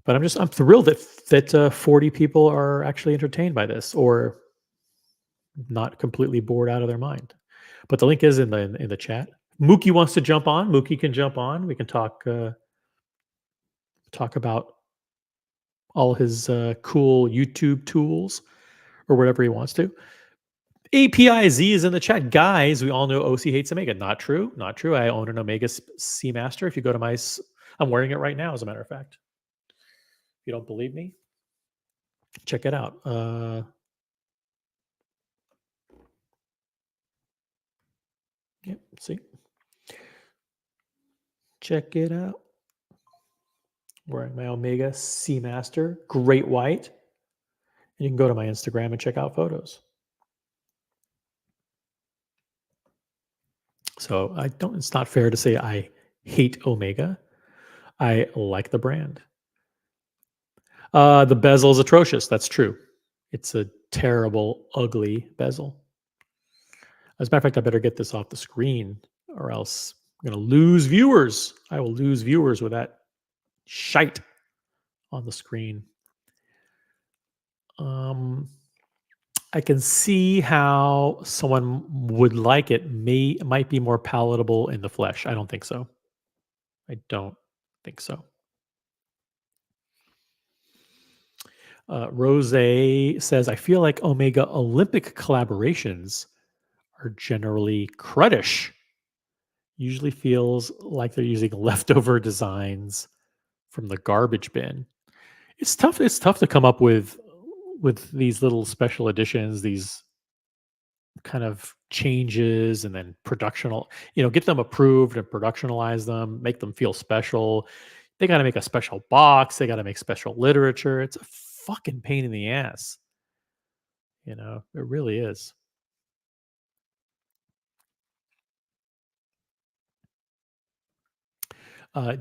But I'm thrilled that 40 people are actually entertained by this or not completely bored out of their mind. But the link is in the chat. Mookie wants to jump on. Mookie can jump on. We can talk about all his cool YouTube tools or whatever he wants to. APIZ is in the chat. Guys, we all know OC hates Omega. Not true. Not true. I own an Omega Seamaster. If you go to I'm wearing it right now, as a matter of fact. If you don't believe me, check it out. Yep. See, check it out. Wearing my Omega Seamaster, great white. And you can go to my Instagram and check out photos. So it's not fair to say I hate Omega. I like the brand. The bezel is atrocious. That's true. It's a terrible, ugly bezel. As a matter of fact, I better get this off the screen or else I'm going to lose viewers. I will lose viewers with that shite on the screen. I can see how someone would like it. Might be more palatable in the flesh. I don't think so. I don't think so. Rose says, I feel like Omega Olympic collaborations are generally cruddish. Usually feels like they're using leftover designs from the garbage bin. It's tough. It's tough to come up with these little special editions, these kind of changes, and then get them approved and productionalize them, make them feel special. They got to make a special box. They got to make special literature. It's a fucking pain in the ass. It really is.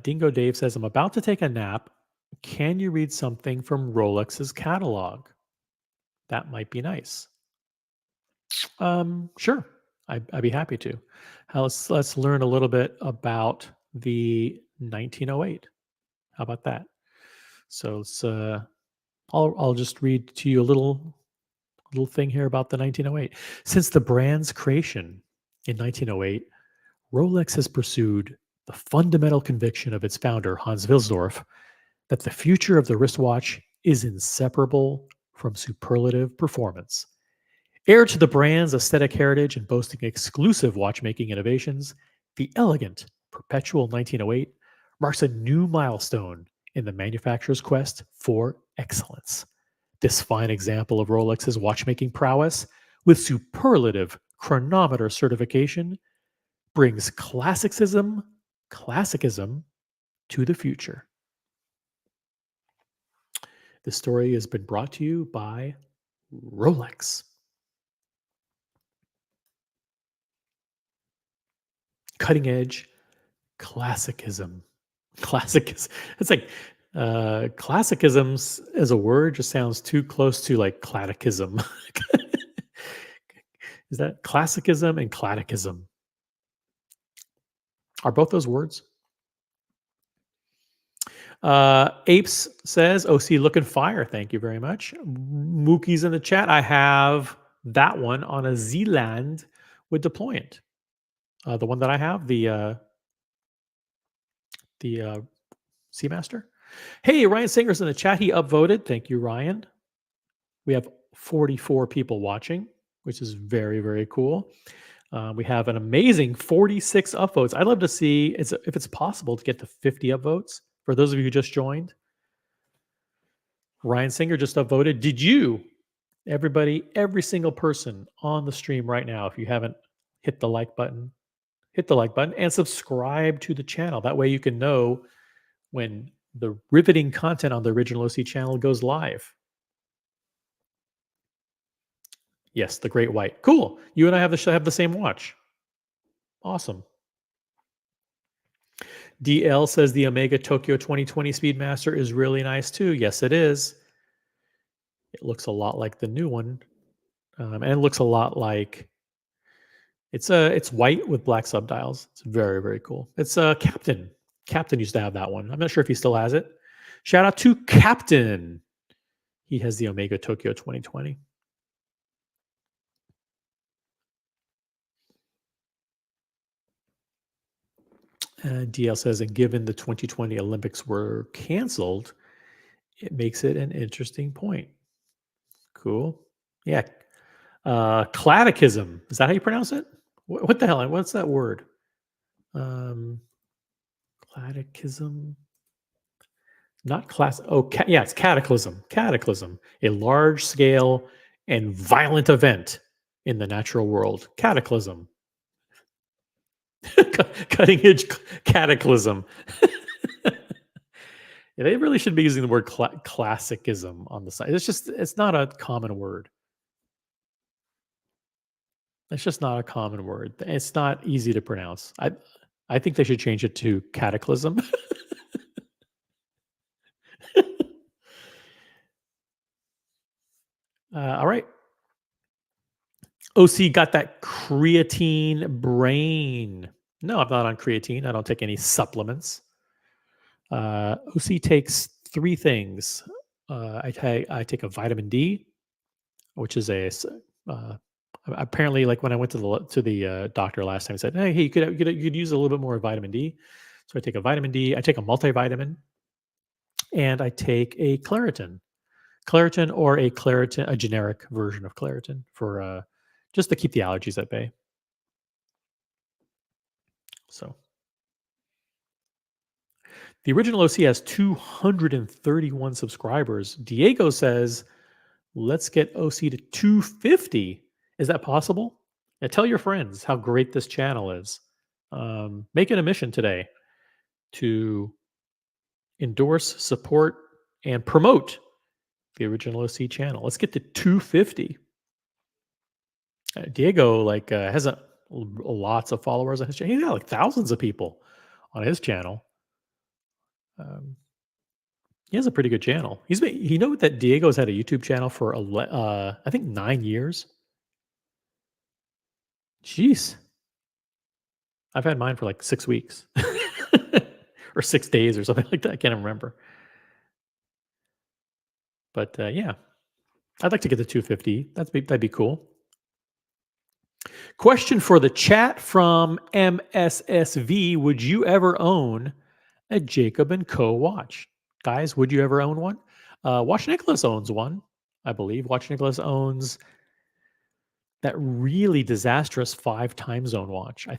Dingo Dave says, I'm about to take a nap. Can you read something from Rolex's catalog? That might be nice. Sure. I'd be happy to. Let's learn a little bit about the 1908. How about that? So I'll just read to you a little thing here about the 1908. Since the brand's creation in 1908, Rolex has pursued the fundamental conviction of its founder, Hans Wilsdorf, that the future of the wristwatch is inseparable from superlative performance. Heir to the brand's aesthetic heritage and boasting exclusive watchmaking innovations, the elegant Perpetual 1908 marks a new milestone in the manufacturer's quest for excellence. This fine example of Rolex's watchmaking prowess, with superlative chronometer certification, brings classicism to the future. This story has been brought to you by Rolex. Cutting edge classicism. It's like classicisms as a word just sounds too close to like cladicism. Is that classicism and cladicism? Are both those words? Apes says, OC looking fire. Thank you very much. Mookie's in the chat. I have that one on a Zealand with deployant. The one that I have, the Seamaster. Hey, Ryan Singer's in the chat. He upvoted. Thank you, Ryan. We have 44 people watching, which is very, very cool. We have an amazing 46 upvotes. I'd love to see if it's possible to get to 50 upvotes. For those of you who just joined, Ryan Singer just upvoted. Did you, everybody, every single person on the stream right now, if you haven't hit the like button, hit the like button and subscribe to the channel. That way you can know when the riveting content on the Original OC channel goes live. Yes, the Great White. Cool. You and I have the same watch. Awesome. DL says the Omega Tokyo 2020 Speedmaster is really nice too. Yes, it is. It looks a lot like the new one. And it looks a lot like it's white with black subdials. It's very, very cool. It's Captain. Captain used to have that one. I'm not sure if he still has it. Shout out to Captain. He has the Omega Tokyo 2020. DL says, and given the 2020 Olympics were canceled, it makes it an interesting point. Cool. Yeah. Cladicism. Is that how you pronounce it? What the hell? What's that word? Cladicism. Not class. Oh, yeah, it's cataclysm. Cataclysm. A large scale and violent event in the natural world. Cataclysm. Cutting edge cataclysm. Yeah, they really should be using the word classicism on the side. It's not a common word. It's just not a common word. It's not easy to pronounce. I think they should change it to cataclysm. All right. OC got that creatine brain. No, I'm not on creatine. I don't take any supplements. OC takes three things. I take a vitamin D, which is apparently, like when I went to the doctor last time, he said, "Hey, you could use a little bit more vitamin D." So I take a vitamin D. I take a multivitamin, and I take a Claritin, or a generic version of Claritin for just to keep the allergies at bay. So the original OC has 231 subscribers. Diego says, let's get OC to 250. Is that possible? Yeah, tell your friends how great this channel is. Make it a mission today to endorse, support, and promote the original OC channel. Let's get to 250. Diego has lots of followers on his channel. He's got like thousands of people on his channel. He has a pretty good channel. You know that Diego's had a YouTube channel for I think 9 years. Jeez, I've had mine for like 6 weeks or 6 days or something like that. I can't remember. But yeah, I'd like to get to 250. That'd be cool. Question for the chat from MSSV: would you ever own a Jacob & Co. watch? Guys, would you ever own one? Watch Nicholas owns one, I believe. Watch Nicholas owns that really disastrous 5 time zone watch. I'm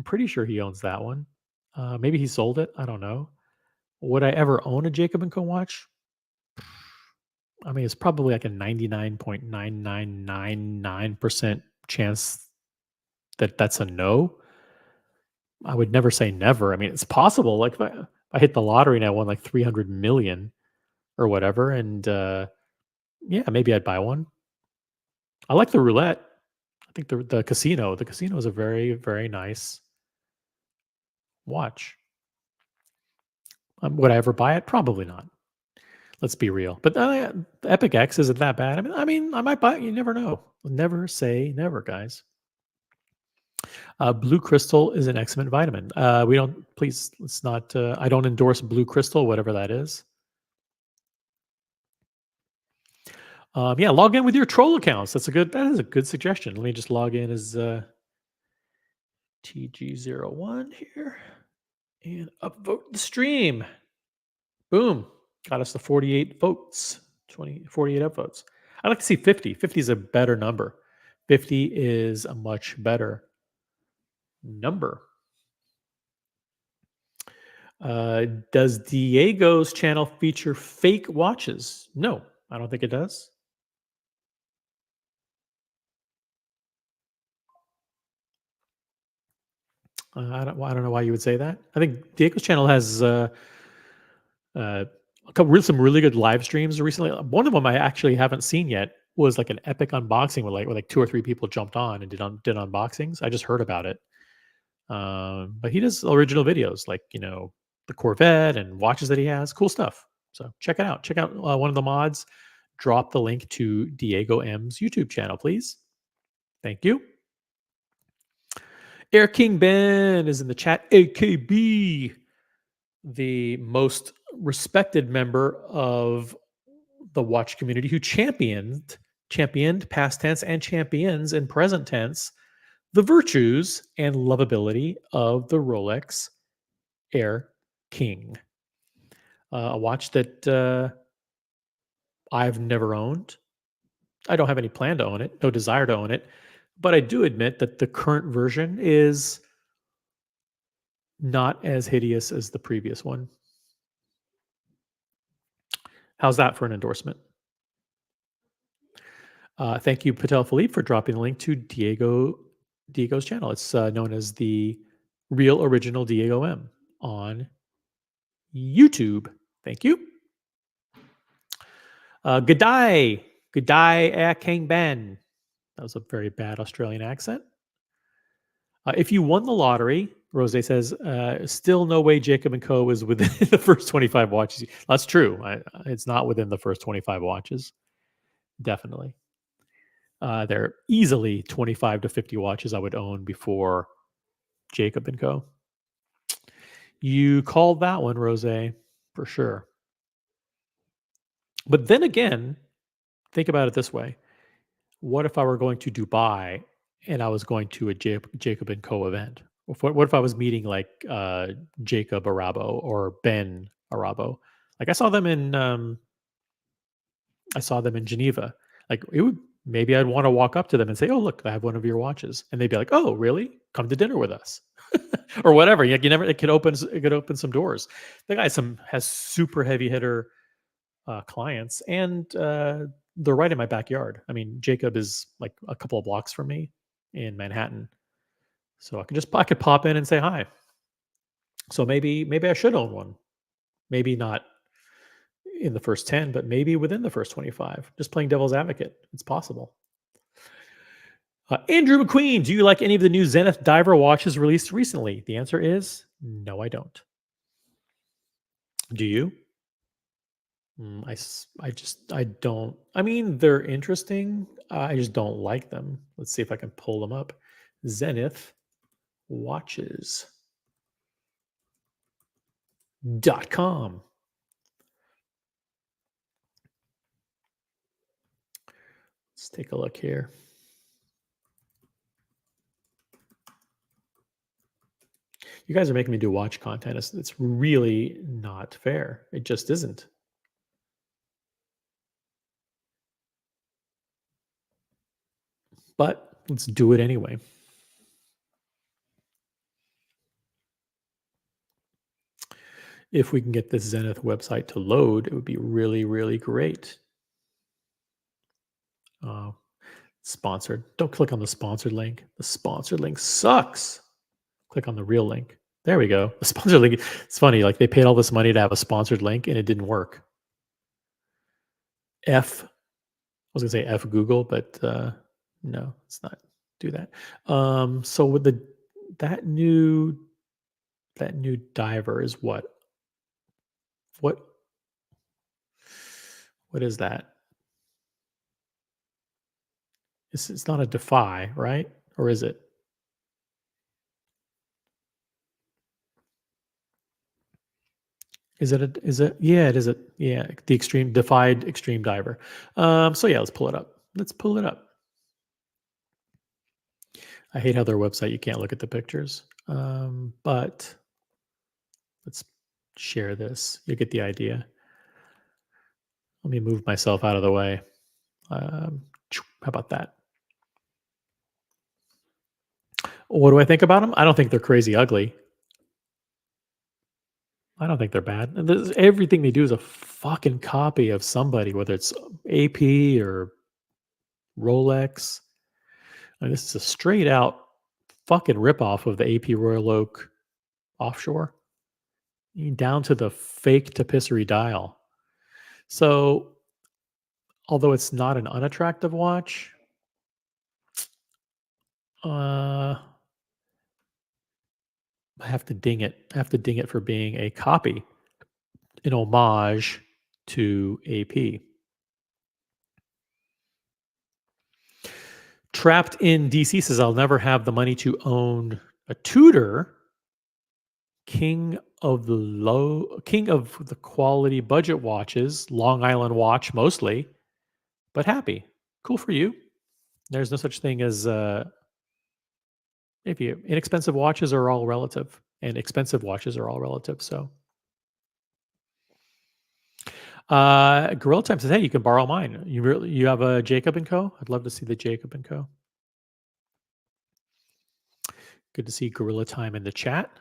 pretty sure he owns that one. Maybe he sold it. I don't know. Would I ever own a Jacob & Co. watch? I mean, it's probably like a 99.9999% chance that that's a no. I would never say never. I mean, it's possible. Like if I hit the lottery and I won like 300 million or whatever, and yeah, maybe I'd buy one. I like the roulette. I think the casino is a very, very nice watch. Would I ever buy it? Probably not. Let's be real. But Epic X isn't that bad. I mean, I might buy it. You never know. Never say never, guys. Blue Crystal is an excellent vitamin. Let's not, I don't endorse Blue Crystal, whatever that is. Yeah, log in with your troll accounts. That is a good suggestion. Let me just log in as TG01 here and upvote the stream. Boom. Got us to 48 votes, 48 upvotes. I'd like to see 50. 50 is a better number. 50 is a much better number. Does Diego's channel feature fake watches? No, I don't think it does. I don't know why you would say that. I think Diego's channel has some really good live streams recently. One of them I actually haven't seen yet was like an epic unboxing where like 2 or 3 people jumped on and did unboxings. I just heard about it. But he does original videos like, the Corvette and watches that he has. Cool stuff. So check it out. Check out one of the mods. Drop the link to Diego M's YouTube channel, please. Thank you. Air King Ben is in the chat. AKB, the most respected member of the watch community who championed past tense and champions in present tense the virtues and lovability of the Rolex Air King. A watch that I've never owned. I don't have any plan to own it, no desire to own it. But I do admit that the current version is not as hideous as the previous one. How's that for an endorsement? Thank you, Patel Philippe, for dropping the link to Diego Diego's channel. It's known as the Real Original Diego M on YouTube. Thank you. G'day. G'day, King Ben. That was a very bad Australian accent. If you won the lottery, Rose says, still no way Jacob & Co. is within the first 25 watches. That's true. It's not within the first 25 watches. Definitely. There are easily 25 to 50 watches I would own before Jacob & Co. You called that one, Rose, for sure. But then again, think about it this way. What if I were going to Dubai and I was going to a Jacob & Co. event? What if I was meeting like Jacob Arabo or Ben Arabo? Like I saw them in Geneva. Like it would, maybe I'd want to walk up to them and say, "Oh, look, I have one of your watches," and they'd be like, "Oh, really? Come to dinner with us," or whatever. You never. It could open some doors. The guy has super heavy hitter clients, and they're right in my backyard. I mean, Jacob is like a couple of blocks from me in Manhattan, so I could pop in and say hi. So maybe I should own one. Maybe not in the first 10, but maybe within the first 25. Just playing devil's advocate. It's possible. Andrew McQueen, do you like any of the new Zenith diver watches released recently? The answer is no, I don't. Do you? I don't. I mean, they're interesting. I just don't like them. Let's see if I can pull them up. Zenith watches.com. Let's take a look here. You guys are making me do watch content. It's really not fair. It just isn't. But let's do it anyway. If we can get this Zenith website to load, it would be really, really great. Sponsored. Don't click on the sponsored link. The sponsored link sucks. Click on the real link. There we go. The sponsored link. It's funny. Like they paid all this money to have a sponsored link and it didn't work. I was gonna say F Google, but no, it's not. Do that. So with that new diver is what? What is that? It's not a Defy, right? Or is it? Is it? Yeah, it is. Yeah, the Defied Extreme Diver. So yeah, let's pull it up. I hate how their website, you can't look at the pictures. But let's share this. You get the idea. Let me move myself out of the way. How about that? What do I think about them? I don't think they're crazy ugly. I don't think they're bad. Everything they do is a fucking copy of somebody, whether it's AP or Rolex. I mean, this is a straight out fucking ripoff of the AP Royal Oak offshore, down to the fake tapisserie dial. So, although it's not an unattractive watch, I have to ding it. For being a copy, an homage to AP. Trapped in DC says, I'll never have the money to own a Tudor, king of the quality budget watches, Long Island watch mostly, but happy. Cool for you. There's no such thing as inexpensive watches are all relative, and expensive watches are all relative. So, Gorilla Time says, "Hey, you can borrow mine. You have a Jacob & Co. I'd love to see the Jacob & Co. Good to see Gorilla Time in the chat.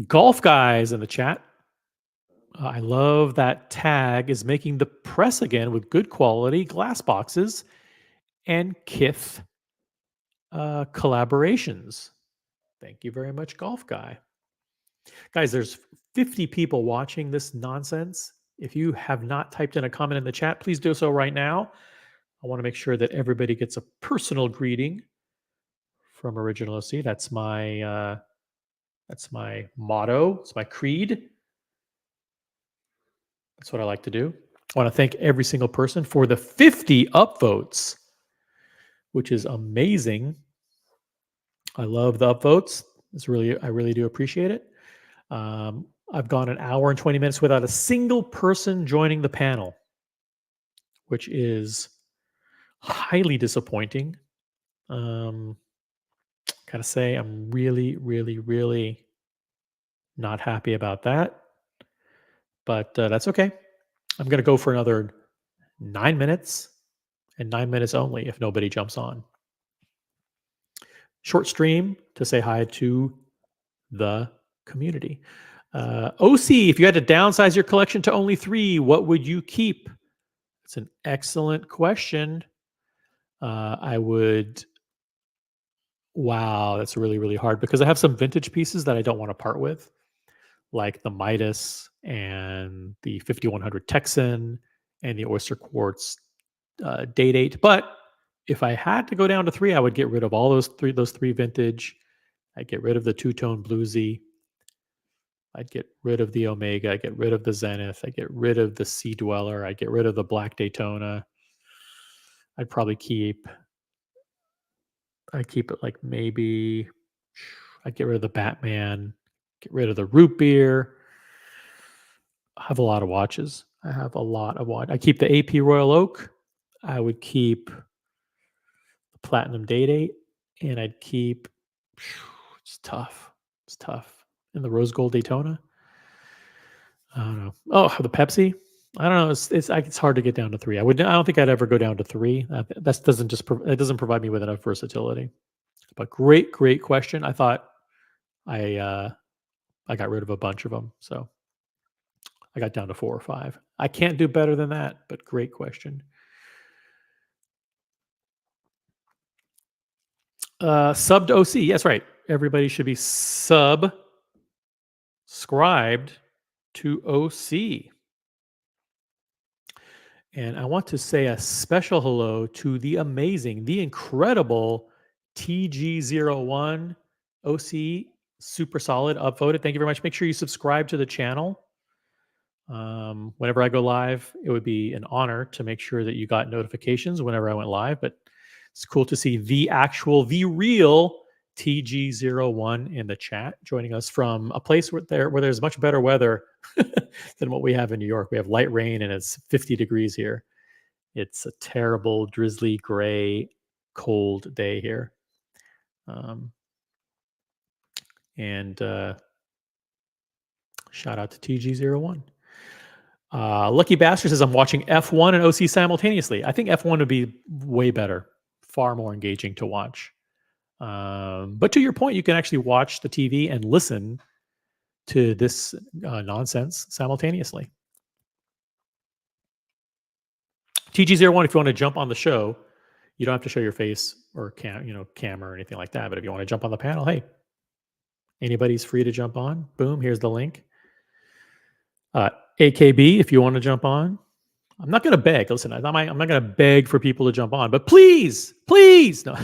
Golf guys in the chat. I love that Tag is making the press again with good quality glass boxes and Kith collaborations. Thank you very much, Golf Guy. Guys, there's 50 people watching this nonsense. If you have not typed in a comment in the chat, please do so right now. I want to make sure that everybody gets a personal greeting from Original OC. That's my motto. It's my creed. That's what I like to do. I want to thank every single person for the 50 upvotes, which is amazing. I love the upvotes. I really do appreciate it. I've gone an hour and 20 minutes without a single person joining the panel, which is highly disappointing. Gotta say, I'm really, really, really not happy about that. But that's okay. I'm gonna go for another 9 minutes and 9 minutes only if nobody jumps on. Short stream to say hi to the community. OC, if you had to downsize your collection to only 3, what would you keep? It's an excellent question. I would. Wow, that's really, really hard because I have some vintage pieces that I don't want to part with, like the Midas and the 5100 Texan and the Oyster Quartz Date 8. But if I had to go down to 3, I would get rid of all those three vintage. I'd get rid of the two-tone bluesy. I'd get rid of the Omega. I'd get rid of the Zenith. I'd get rid of the Sea Dweller. I'd get rid of the Black Daytona. I'd probably keep it like maybe I'd get rid of the Batman, get rid of the root beer. I have a lot of watches. I keep the AP Royal Oak. I would keep the Platinum Date 8, and I'd keep. It's tough. And the Rose Gold Daytona. I don't know. Oh, the Pepsi. I don't know. It's hard to get down to 3. I don't think I'd ever go down to 3. That doesn't provide me with enough versatility. But great question. I thought I got rid of a bunch of them, so I got down to 4 or 5. I can't do better than that. But great question. Sub to OC. Yes, right. Everybody should be subscribed to OC. And I want to say a special hello to the amazing, the incredible TG01 OC, super solid, upvoted. Thank you very much. Make sure you subscribe to the channel. Whenever I go live, it would be an honor to make sure that you got notifications whenever I went live. But it's cool to see the real TG01 in the chat, joining us from a place where there's much better weather than what we have in New York. We have light rain and it's 50 degrees here. It's a terrible, drizzly, gray, cold day here. Shout out to TG01. Lucky Bastard says, I'm watching F1 and OC simultaneously. I think F1 would be way better, far more engaging to watch. But to your point, you can actually watch the TV and listen to this nonsense simultaneously. TG01, if you want to jump on the show, you don't have to show your face or camera or anything like that. But if you want to jump on the panel, hey, anybody's free to jump on. Boom, here's the link. AKB, if you want to jump on. I'm not going to beg. Listen, I'm not going to beg for people to jump on, but please. No.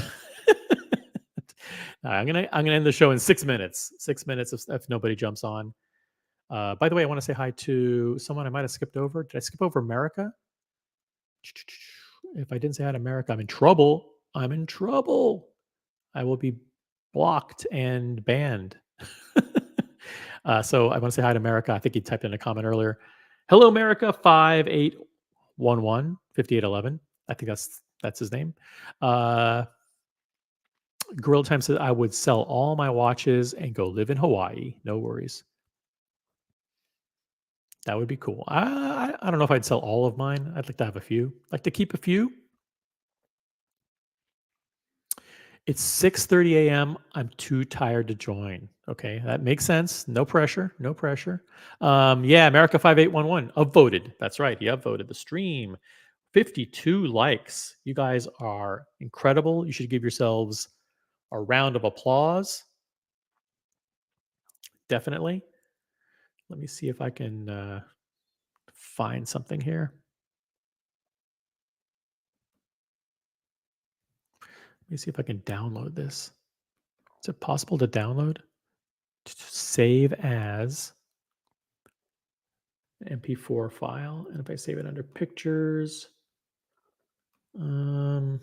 I'm gonna end the show in 6 minutes. 6 minutes if nobody jumps on. By the way, I want to say hi to someone I might have skipped over. Did I skip over America? If I didn't say hi to America, I'm in trouble. I will be blocked and banned. So I want to say hi to America. I think he typed in a comment earlier. Hello, America 5811 5811. I think that's his name. Gorilla Time says, I would sell all my watches and go live in Hawaii. No worries. That would be cool. I don't know if I'd sell all of mine. I'd like to have a few. Like to keep a few. It's 6:30 a.m. I'm too tired to join. Okay, that makes sense. No pressure. No pressure. Yeah, America 5811 upvoted. That's right. He upvoted the stream. 52 likes. You guys are incredible. You should give yourselves a round of applause. Definitely. Let me see if I can find something here. Let me see if I can download this. Is it possible to download? Save as MP4 file. And if I save it under pictures, boom.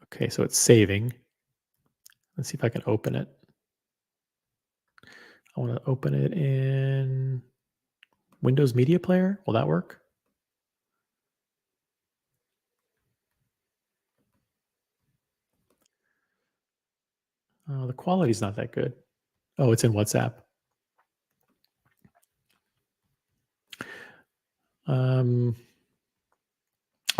Okay, so it's saving. Let's see if I can open it. I want to open it in Windows Media Player. Will that work? Oh, the quality's not that good. Oh, it's in WhatsApp. All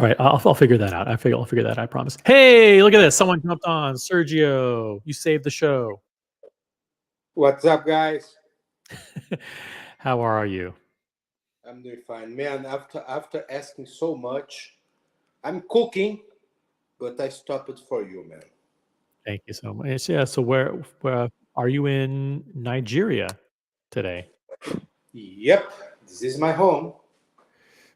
right, I'll figure that out. I'll figure that out, I promise. Hey, look at this. Someone jumped on. Sergio, you saved the show. What's up, guys? How are you? I'm doing fine, man. After asking so much, I'm cooking, but I stopped it for you, man. Thank you so much. Yeah. So where are you in Nigeria today? Yep, this is my home.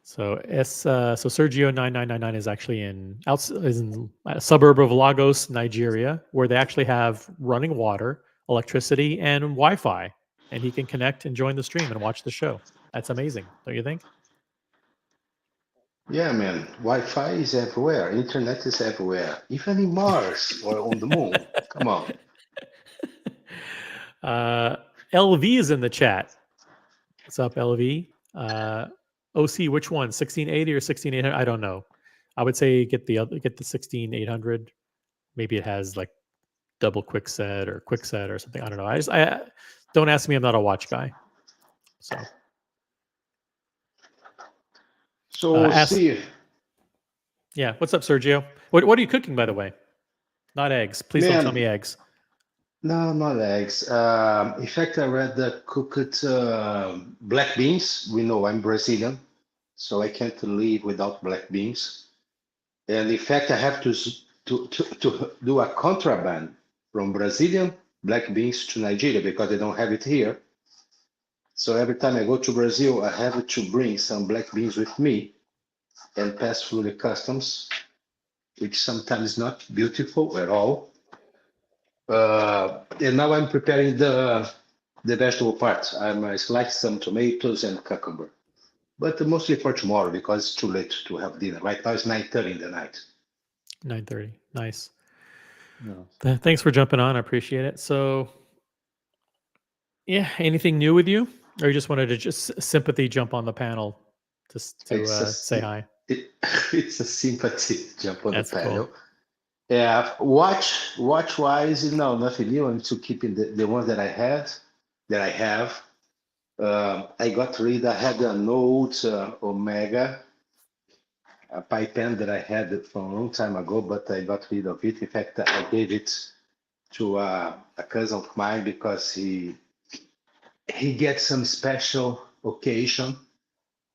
So so Sergio 9999 is actually is in a suburb of Lagos, Nigeria, where they actually have running water, electricity, and Wi-Fi, and he can connect and join the stream and watch the show. That's amazing, don't you think? Yeah, man. Wi-Fi is everywhere. Internet is everywhere. Even in Mars or on the moon. Come on. LV is in the chat. What's up, LV? OC, which one? 1680 or 16800? I don't know. I would say get the 16800. Maybe it has like double quickset or quickset or something. I don't know. I don't ask me. I'm not a watch guy. So see. Yeah. What's up, Sergio? What are you cooking, by the way? Not eggs. Please don't tell me eggs. No, not eggs. In fact, I read the cooked black beans. We know I'm Brazilian, so I can't live without black beans. And in fact, I have to do a contraband from Brazilian black beans to Nigeria because they don't have it here. So every time I go to Brazil, I have to bring some black beans with me and pass through the customs, which sometimes is not beautiful at all. And now I'm preparing the vegetable part. I'm slicing some tomatoes and cucumber, but mostly for tomorrow because it's too late to have dinner. Right now it's 9:30 in the night. 9:30. Nice. No. Thanks for jumping on. I appreciate it. So, yeah, anything new with you, or you just wanted to just sympathy jump on the panel just to say hi? It's a sympathy jump on That's the panel. cool. Yeah, watch wise, no, nothing new. I'm still keeping the ones that I have. I got rid. I had a Note Omega, a pipe pen that I had from a long time ago, but I got rid of it. In fact, I gave it to a cousin of mine because he gets some special occasion,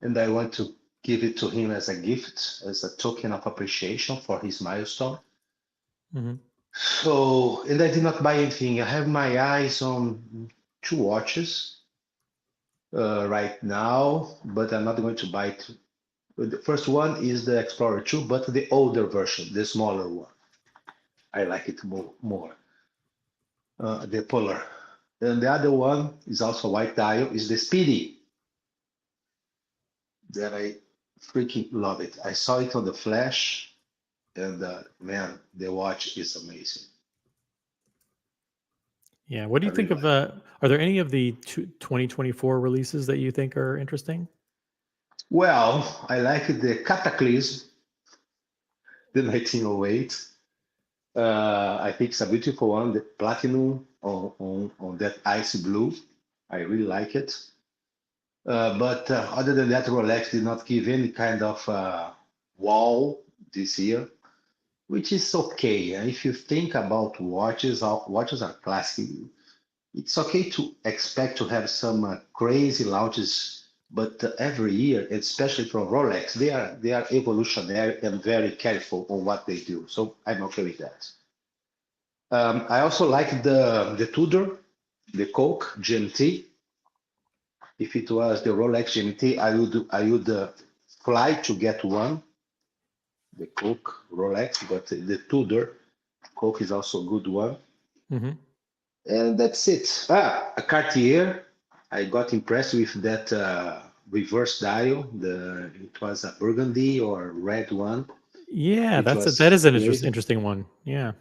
and I want to give it to him as a gift, as a token of appreciation for his milestone. Mm-hmm. So, and I did not buy anything. I have my eyes on 2 watches right now, but I'm not going to buy it. The first one is the Explorer 2, but the older version, the smaller one. I like it more. The Polar. And the other one is also white dial, is the Speedy. That I freaking love it. I saw it on the Flash, and man, the watch is amazing. Yeah. What do you think of the? Are there any of the 2024 releases that you think are interesting? Well, I like the Cataclysm, the 1908. I think it's a beautiful one, the platinum on that icy blue. I really like it. But other than that, Rolex did not give any kind of wall this year, which is okay. And if you think about watches, watches are classic. It's okay to expect to have some crazy launches, but every year, especially from Rolex, they are evolutionary and very careful on what they do. So I'm okay with that. I also like the Tudor, the Coke GMT. If it was the Rolex GMT, I would fly to get one, the Coke Rolex, but the Tudor Coke is also a good one. Hmm. And that's it. A Cartier. I got impressed with that reverse dial. It was a burgundy or red one, Yeah, which that was is an crazy. interesting one. Yeah.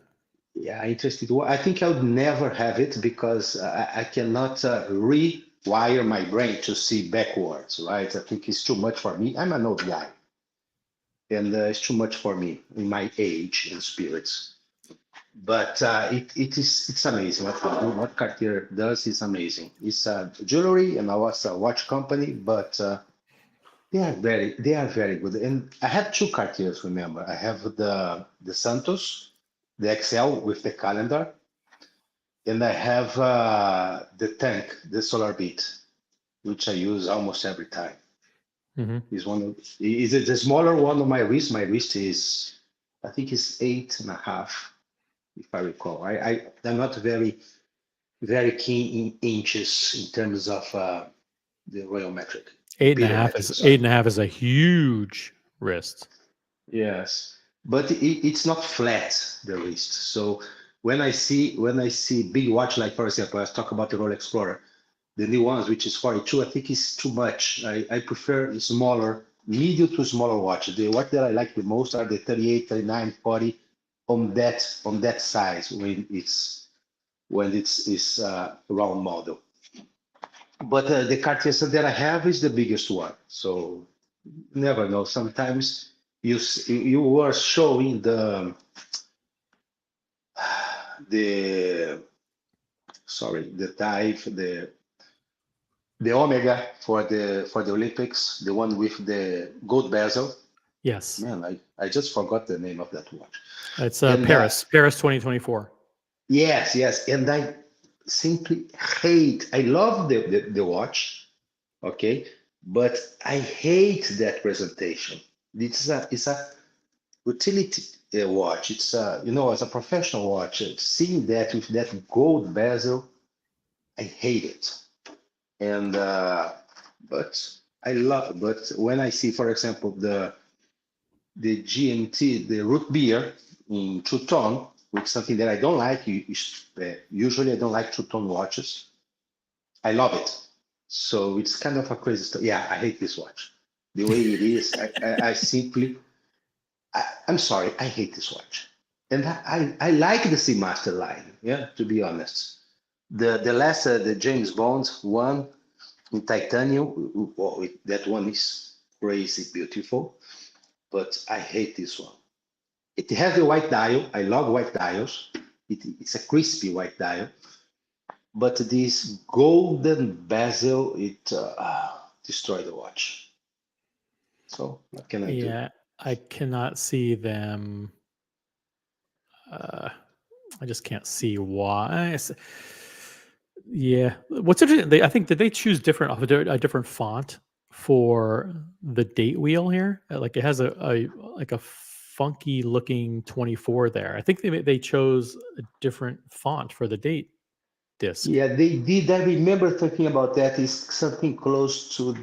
Yeah, interested. Well, I think I would never have it because I cannot rewire my brain to see backwards, right? I think it's too much for me. I'm an old guy, and it's too much for me in my age and spirits. But it's amazing what Cartier does is amazing. It's jewelry and also a watch company, but they are very good. And I have two Cartiers. Remember, I have the Santos, the XL with the calendar, and I have the Tank, the Solar Beat, which I use almost every time. Hmm. Is one of is it the smaller one on my wrist? My wrist is, I think, it's 8.5, if I recall. I'm not very keen in inches in terms of the Royal Metric, Imperial Metric. Sorry. 8.5 is a huge wrist. Yes, but it's not flat, the wrist. So when I see big watch, like for example, let's talk about the Rolex Explorer, the new ones, which is 42, I think is too much. I prefer smaller, medium to smaller watch. The watch that I like the most are the 38, 39, 40 on that size when it's round model. But the Cartier that I have is the biggest one. So never know. Sometimes you were showing the sorry, the dive, the Omega for the Olympics, the one with the gold bezel. Yes. Man, I just forgot the name of that watch. It's And Paris 2024. yes, and I simply hate. I love the watch, okay, but I hate that presentation. It's a utility watch. It's as a professional watch, seeing that with that gold bezel, I hate it. And but I love. But when I see, for example, the GMT, the root beer in two-tone, which is something that I don't like. Usually, I don't like two-tone watches. I love it. So it's kind of a crazy story. Yeah, I hate this watch. The way it is, I simply, I'm sorry, I hate this watch. And I like the Seamaster line, yeah, to be honest. The last, the James Bond one in titanium, that one is crazy beautiful, but I hate this one. It has the white dial. I love white dials. It's a crispy white dial. But this golden bezel, it destroyed the watch. So what can I do? Yeah, I cannot see them. I just can't see why. Yeah, what's interesting? I think did they choose a different font for the date wheel here? Like it has a like a funky looking 24 there. I think they chose a different font for the date disc. Yeah, they did. I remember talking about that. It's something close to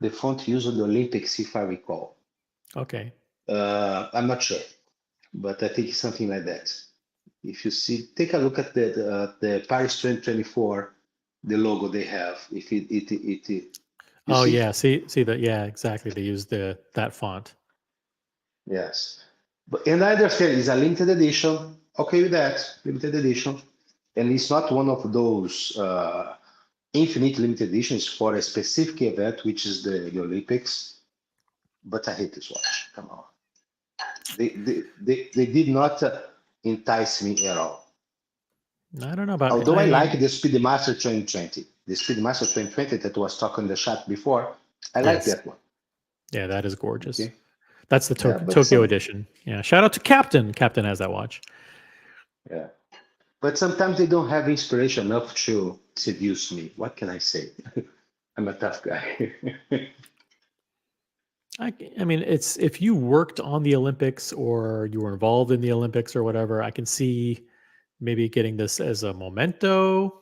the font used on the Olympics, if I recall. Okay. I'm not sure, but I think it's something like that. If you see, take a look at the Paris 2024, the logo they have. If you Oh see? yeah, see that? Yeah, exactly. They used that font. Yes. And I understand it's a limited edition. Okay with that, limited edition. And it's not one of those infinite limited editions for a specific event, which is the Olympics. But I hate this watch. Come on. They did not entice me at all. I don't know about. Although I I like mean, the Speedmaster 2020, the Speedmaster 2020 that was talking in the chat before, I like yes, that one. yeah, that is gorgeous. Okay. That's the Yeah, but Tokyo edition. Yeah. Shout out to Captain. Captain has that watch. yeah. But sometimes they don't have inspiration enough to seduce me. What can I say? I'm a tough guy. I mean, it's if you worked on the Olympics or you were involved in the Olympics or whatever, I can see maybe getting this as a memento,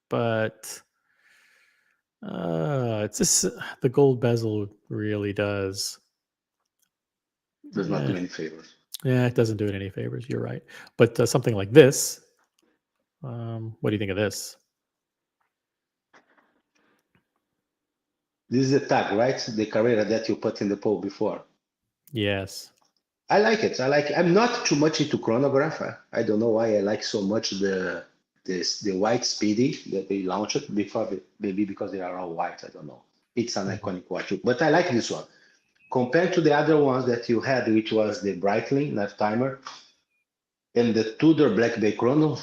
but it's just the gold bezel really does. Does not do Yeah, any favors. yeah, it doesn't do it any favors. You're right. But something like this, what do you think of this? This is the tag, right? The Carrera that you put in the poll before. Yes. I like it. I like it. I'm not too much into chronograph. I don't know why I like so much the white Speedy that they launched before. Maybe because they are all white. I don't know. It's an iconic watch, but I like this one compared to the other ones that you had, which was the Breitling Life Timer and the Tudor Black Bay Chrono.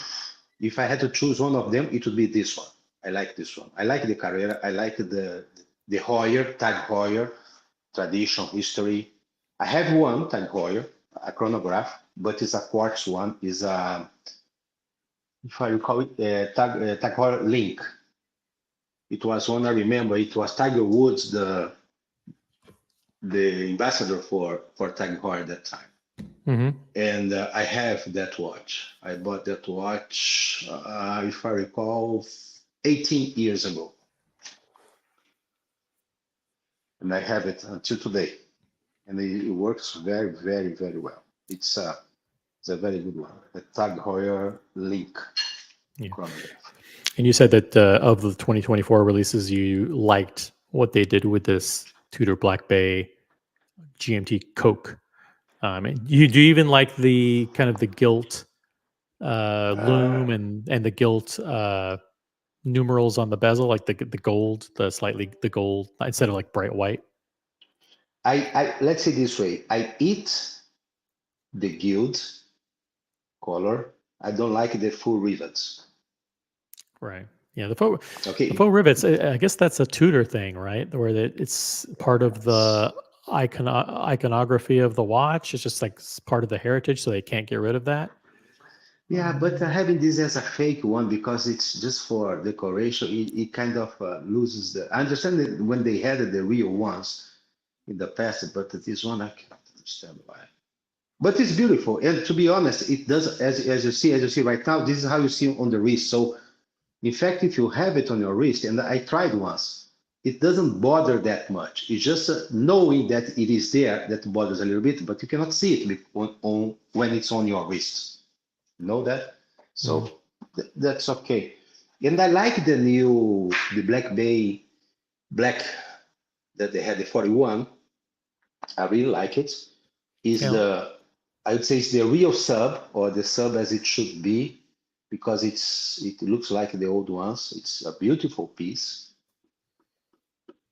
If I had to choose one of them, it would be this one. I like this one. I like the Carrera. I like the Heuer, Tag Heuer, tradition, history. I have one Tag Heuer, a chronograph, but it's a quartz one. Is a, if I recall it, Tag Heuer Link. It was one I remember. It was Tiger Woods, the ambassador for Tag Heuer at that time. Mm-hmm. And I have that watch. I bought that watch, if I recall, 18 years ago. And I have it until today. And it works very, very, very well. It's a very good one. The Tag Heuer Link chronograph. And you said that of the 2024 releases, you liked what they did with this Tudor Black Bay GMT Coke. And do you even like the kind of the gilt loom and the gilt numerals on the bezel, like the gold, the gold instead of like bright white? I let's say this way. I eat the gilt color. I don't like the full rivets. Right. Yeah. The faux Okay. rivets. I guess that's a Tudor thing, right? Where it's part of the iconography of the watch. It's just like part of the heritage, so they can't get rid of that. Yeah, but having this as a fake one because it's just for decoration, it kind of loses the. I understand that when they had the real ones in the past, but this one I cannot understand why. But it's beautiful, and to be honest, it does as you see right now. This is how you see on the wrist. So, in fact, if you have it on your wrist, and I tried once, it doesn't bother that much. It's just knowing that it is there that bothers a little bit, but you cannot see it when it's on your wrist. Know that? So that's okay. And I like the Black Bay Black that they had, the 41. I really like it. I would say it's the real sub, or the sub as it should be, because it looks like the old ones. It's a beautiful piece.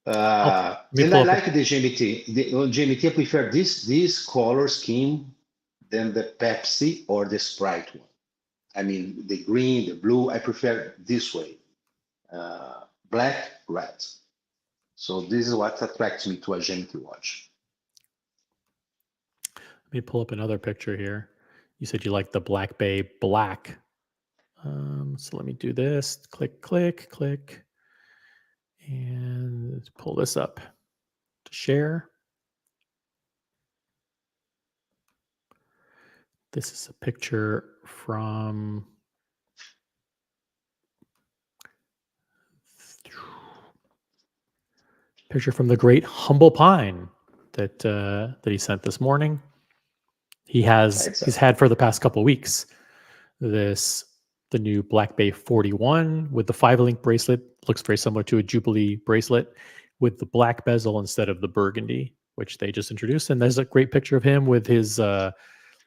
And I like the GMT. On GMT, I prefer this color scheme than the Pepsi or the Sprite one. I mean, the green, the blue, I prefer this way. Black, red. So this is what attracts me to a GMT watch. Let me pull up another picture here. You said you like the Black Bay Black. So let me do this. Click, click, click. And let's pull this up to share. This is a picture from the great Humble Pine that he sent this morning. He's had for the past couple of weeks the new Black Bay 41 with the 5-link bracelet. Looks very similar to a Jubilee bracelet with the black bezel instead of the burgundy, which they just introduced. And there's a great picture of him with his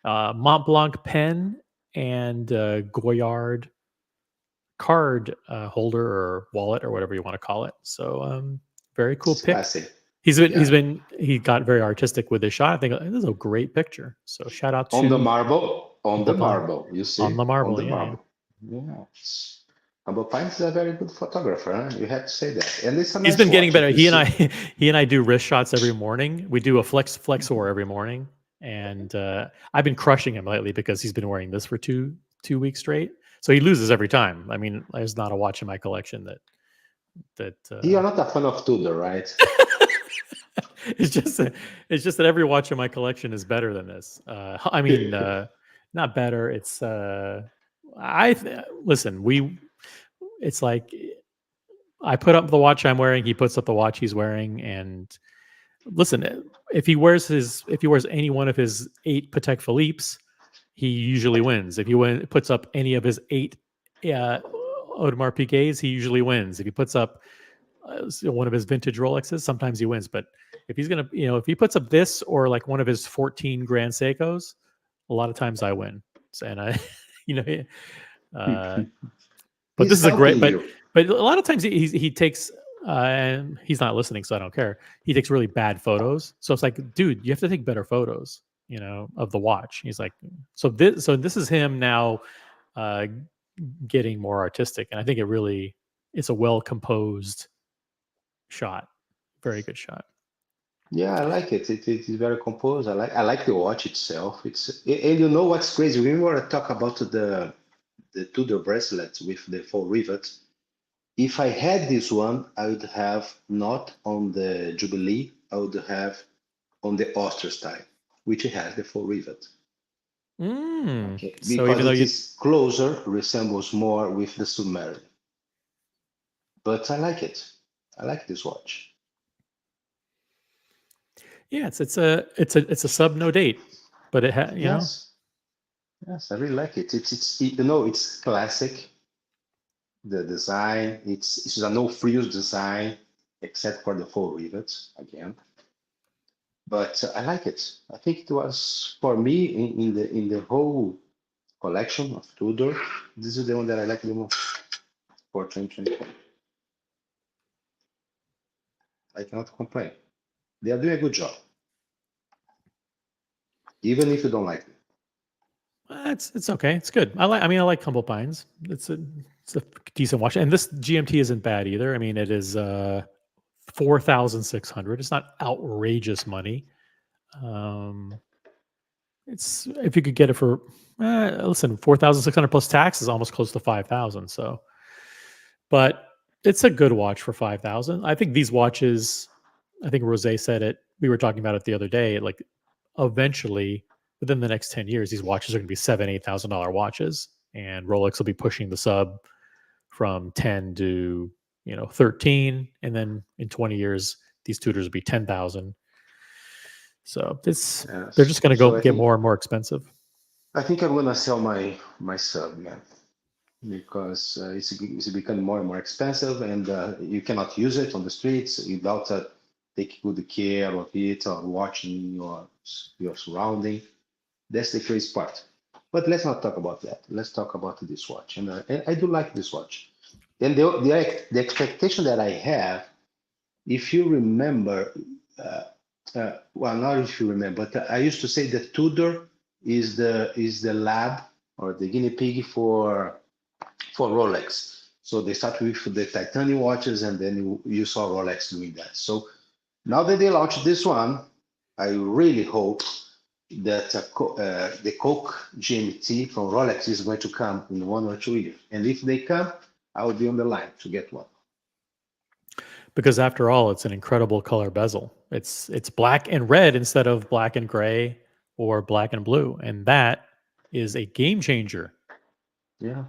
Mont Blanc pen and Goyard card holder or wallet or whatever you want to call it. So very cool pick. Classic. He got very artistic with his shot. I think this is a great picture. So shout out to on the marble. You see on the marble. Yeah. Humble Pines is a very good photographer. Huh? You have to say that. And it's a He's nice been getting watch. better. If you He and I do wrist shots every morning. We do a flexor every morning, and I've been crushing him lately because he's been wearing this for two weeks straight. So he loses every time. I mean, there's not a watch in my collection that You're not a fan of Tudor, right? it's just that every watch in my collection is better than this. I mean, not better. It's listen. It's like I put up the watch I'm wearing. He puts up the watch he's wearing, and listen, if he wears any one of his 8 Patek Philippe's, he usually wins. If he puts up any of his 8 Audemars Piguets, he usually wins. If he puts up one of his vintage Rolexes, sometimes he wins. But if he's gonna, if he puts up this or like one of his 14 Grand Seikos, a lot of times I win. And I, you know, but He's this is a great. helping you. But a lot of times he takes. And he's not listening, so I don't care. He takes really bad photos. So it's like, dude, you have to take better photos, of the watch. He's like, so this is him now getting more artistic. And I think it's a well composed shot. Very good shot. Yeah, I like it. It is very composed. I like the watch itself. And you know what's crazy? Remember I talk about the Tudor bracelet with the 4 rivets. If I had this one, I would have not on the Jubilee. I would have on the Oyster style, which has the 4 rivet. Okay. So Because even though it is closer, resembles more with the Submarine. But I like it. I like this watch. yeah, it's a sub no date, but it has Yes. Yes, I really like it. It's classic. The design, it's a no frills design, except for the 4 rivets again. But I like it. I think it was for me in the whole collection of Tudor. This is the one that I like the most for 2024. I cannot complain. They are doing a good job, even if you don't like it. It's okay. It's good. I like Humble Pines. It's a decent watch, and this GMT isn't bad either. I mean, it is 4,600. It's not outrageous money. It's if you could get it for listen, 4,600 plus tax is almost close to 5,000. So, but it's a good watch for 5,000. I think these watches. I think Rose said it. We were talking about it the other day. Like, eventually, within the next 10 years, these watches are going to be $7,000-$8,000 watches, and Rolex will be pushing the sub from 10 to 13, and then in 20 years, these Tudors will be 10,000. So they're just going to go get more and more expensive. I think I'm gonna sell my sub, man, because it's becoming more and more expensive, and you cannot use it on the streets without taking good care of it or watching your surrounding. That's the crazy part. But let's not talk about that. Let's talk about this watch, and I do like this watch. And the expectation that I have, if you remember, well, not if you remember, but I used to say that Tudor is the lab or the guinea pig for Rolex. So they start with the titanium watches, and then you saw Rolex doing that. So now that they launched this one, I really hope that the Coke GMT from Rolex is going to come in 1 or 2 years. And if they come, I will be on the line to get one. Because after all, it's an incredible color bezel. It's black and red instead of black and gray or black and blue, and that is a game changer. Yeah,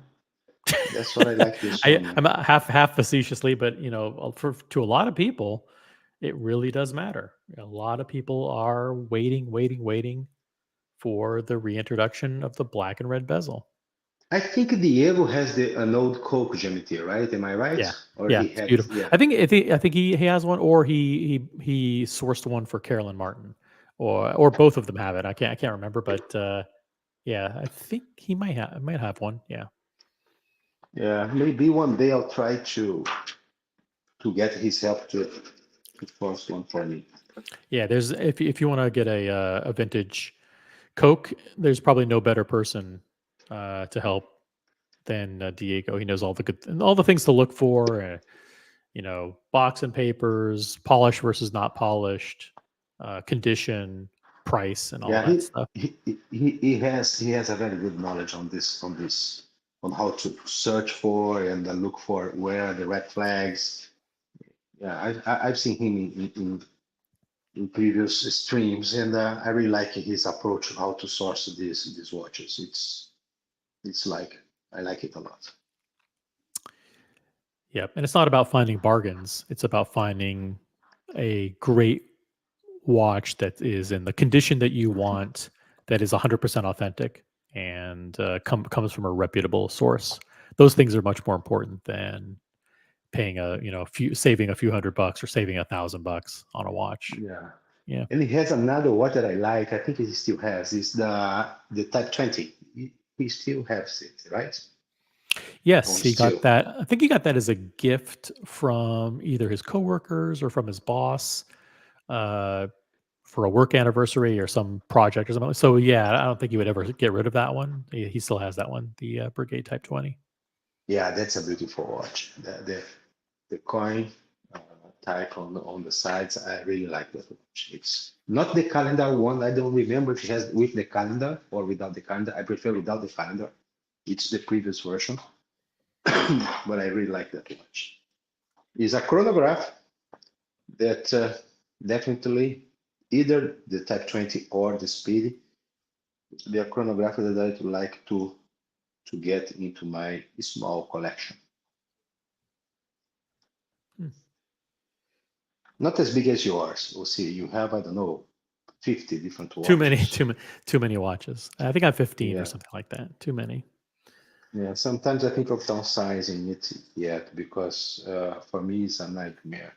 that's what I like this one. I'm half facetiously, but to a lot of people, it really does matter. A lot of people are waiting for the reintroduction of the black and red bezel. I think Diego has an old Coke GMT, right? Am I right? Yeah, Or yeah, he it's had, beautiful. yeah. I think he has one, or he sourced one for Carolyn Martin, or both of them have it. I can't remember, but yeah, I think he might have one. Yeah. Yeah, maybe one day I'll try to get his help to force one for me. Yeah, there's if you want to get a vintage Coke, there's probably no better person to help than Diego. He knows all the good and all the things to look for. Box and papers, polished versus not polished, condition, price, and all Yeah, that stuff. he has a very good knowledge on how to search for and look for where are the red flags. Yeah, I've seen him in previous streams, and I really like his approach of how to source these watches. It's like I like it a lot. Yep. And it's not about finding bargains. It's about finding a great watch that is in the condition that you want, that is 100% authentic and comes from a reputable source. Those things are much more important than paying saving a few $100 or saving $1,000 on a watch. Yeah. Yeah. And he has another watch that I like. I think he still has. Is the Type 20. He still has it, right? Yes, Or he got still. that. I think he got that as a gift from either his coworkers or from his boss for a work anniversary or some project or something. So yeah, I don't think he would ever get rid of that one. He still has that one, the Brigade Type 20. Yeah, that's a beautiful watch. The coin type on the sides, I really like that watch. It's not the calendar one. I don't remember if it has with the calendar or without the calendar. I prefer without the calendar. It's the previous version, but I really like that watch. It's a chronograph that definitely either the Type 20 or the Speed. They are chronographs that I'd like to get into my small collection. Not as big as yours. We'll see. You have, I don't know, 50 different watches. Too many watches. I think I have 15 Yeah. or something like that. Too many. Yeah, sometimes I think of downsizing it yet because for me it's a nightmare,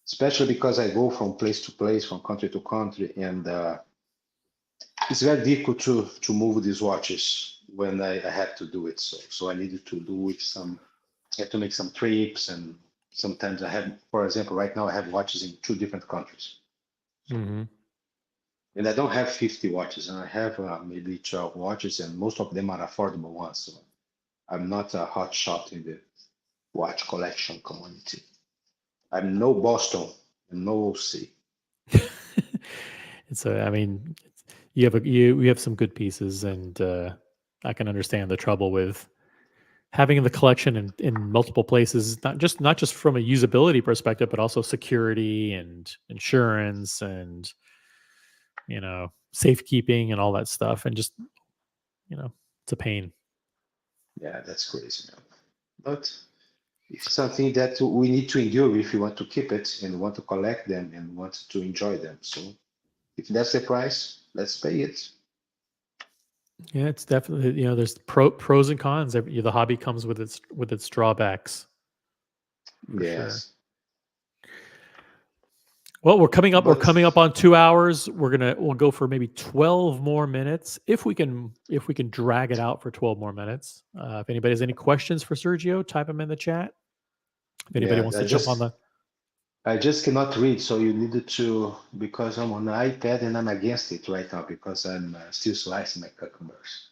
especially because I go from place to place, from country to country, and it's very difficult to move these watches when I have to do it. So I needed to do it I have to make some trips, and sometimes I have, for example, right now I have watches in 2 different countries. Mm-hmm. And I don't have 50 watches, and I have maybe 12 watches, and most of them are affordable ones. So I'm not a hot shot in the watch collection community. I'm no Boston and no OC. You have some good pieces, and I can understand the trouble with having the collection in multiple places, not just from a usability perspective, but also security and insurance and safekeeping and all that stuff, and just it's a pain. Yeah, that's crazy, man. But it's something that we need to endure if you want to keep it and want to collect them and want to enjoy them. So if that's the price, let's pay it. Yeah, it's definitely there's pros and cons. The hobby comes with its drawbacks. For sure. Yes. Well, we're coming up. We're But coming up on 2 hours. We'll go for maybe 12 more minutes if we can drag it out for 12 more minutes. If anybody has any questions for Sergio, type them in the chat. If anybody yeah, wants to jump on the I just cannot read, so you needed to, because I'm on the iPad and I'm against it right now because I'm still slicing my cucumbers.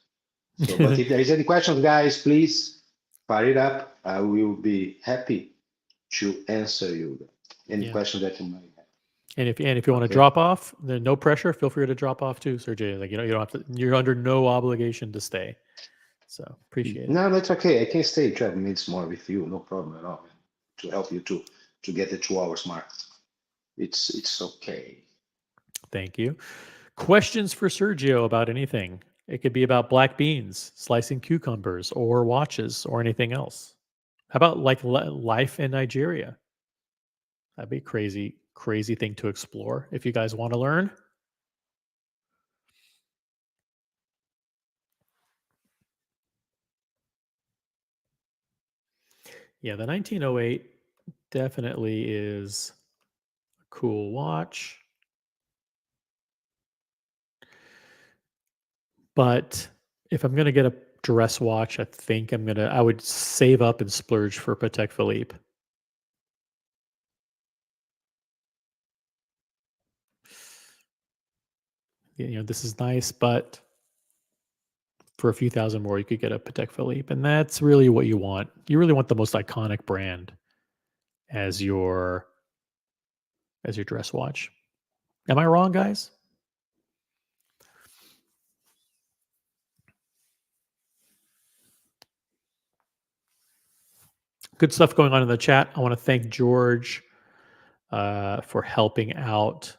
So, but if there is any questions, guys, please fire it up. I will be happy to answer you any question that you might have. And if you want to drop off, then no pressure. Feel free to drop off too, Sergey. Like you don't have to. You're under no obligation to stay. So appreciate it. No, that's okay. I can stay 12 minutes more with you. No problem at all. Man. To help you to get the 2 hours mark. It's okay. Thank you. Questions for Sergio about anything? It could be about black beans, slicing cucumbers, or watches, or anything else. How about like life in Nigeria? That'd be a crazy thing to explore if you guys want to learn. Yeah, the 1908 definitely is a cool watch. But if I'm going to get a dress watch, I think I would save up and splurge for Patek Philippe. This is nice, but for a few thousand more, you could get a Patek Philippe, and that's really what you want. You really want the most iconic brand as your dress watch. Am I wrong, guys? Good stuff going on in the chat. I want to thank George for helping out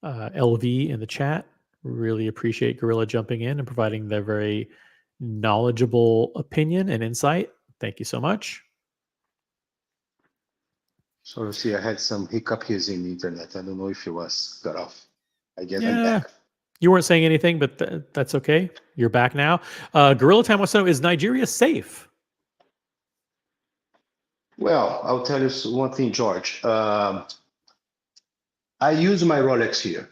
LV in the chat. Really appreciate Gorilla jumping in and providing their very knowledgeable opinion and insight. Thank you so much. So see, I had some hiccup here in the internet. I don't know if it was cut off. I guess I'm Yeah, back. you weren't saying anything, but that's okay. You're back now. Gorilla Time wants to know, is Nigeria safe? Well, I'll tell you one thing, George. I use my Rolex here.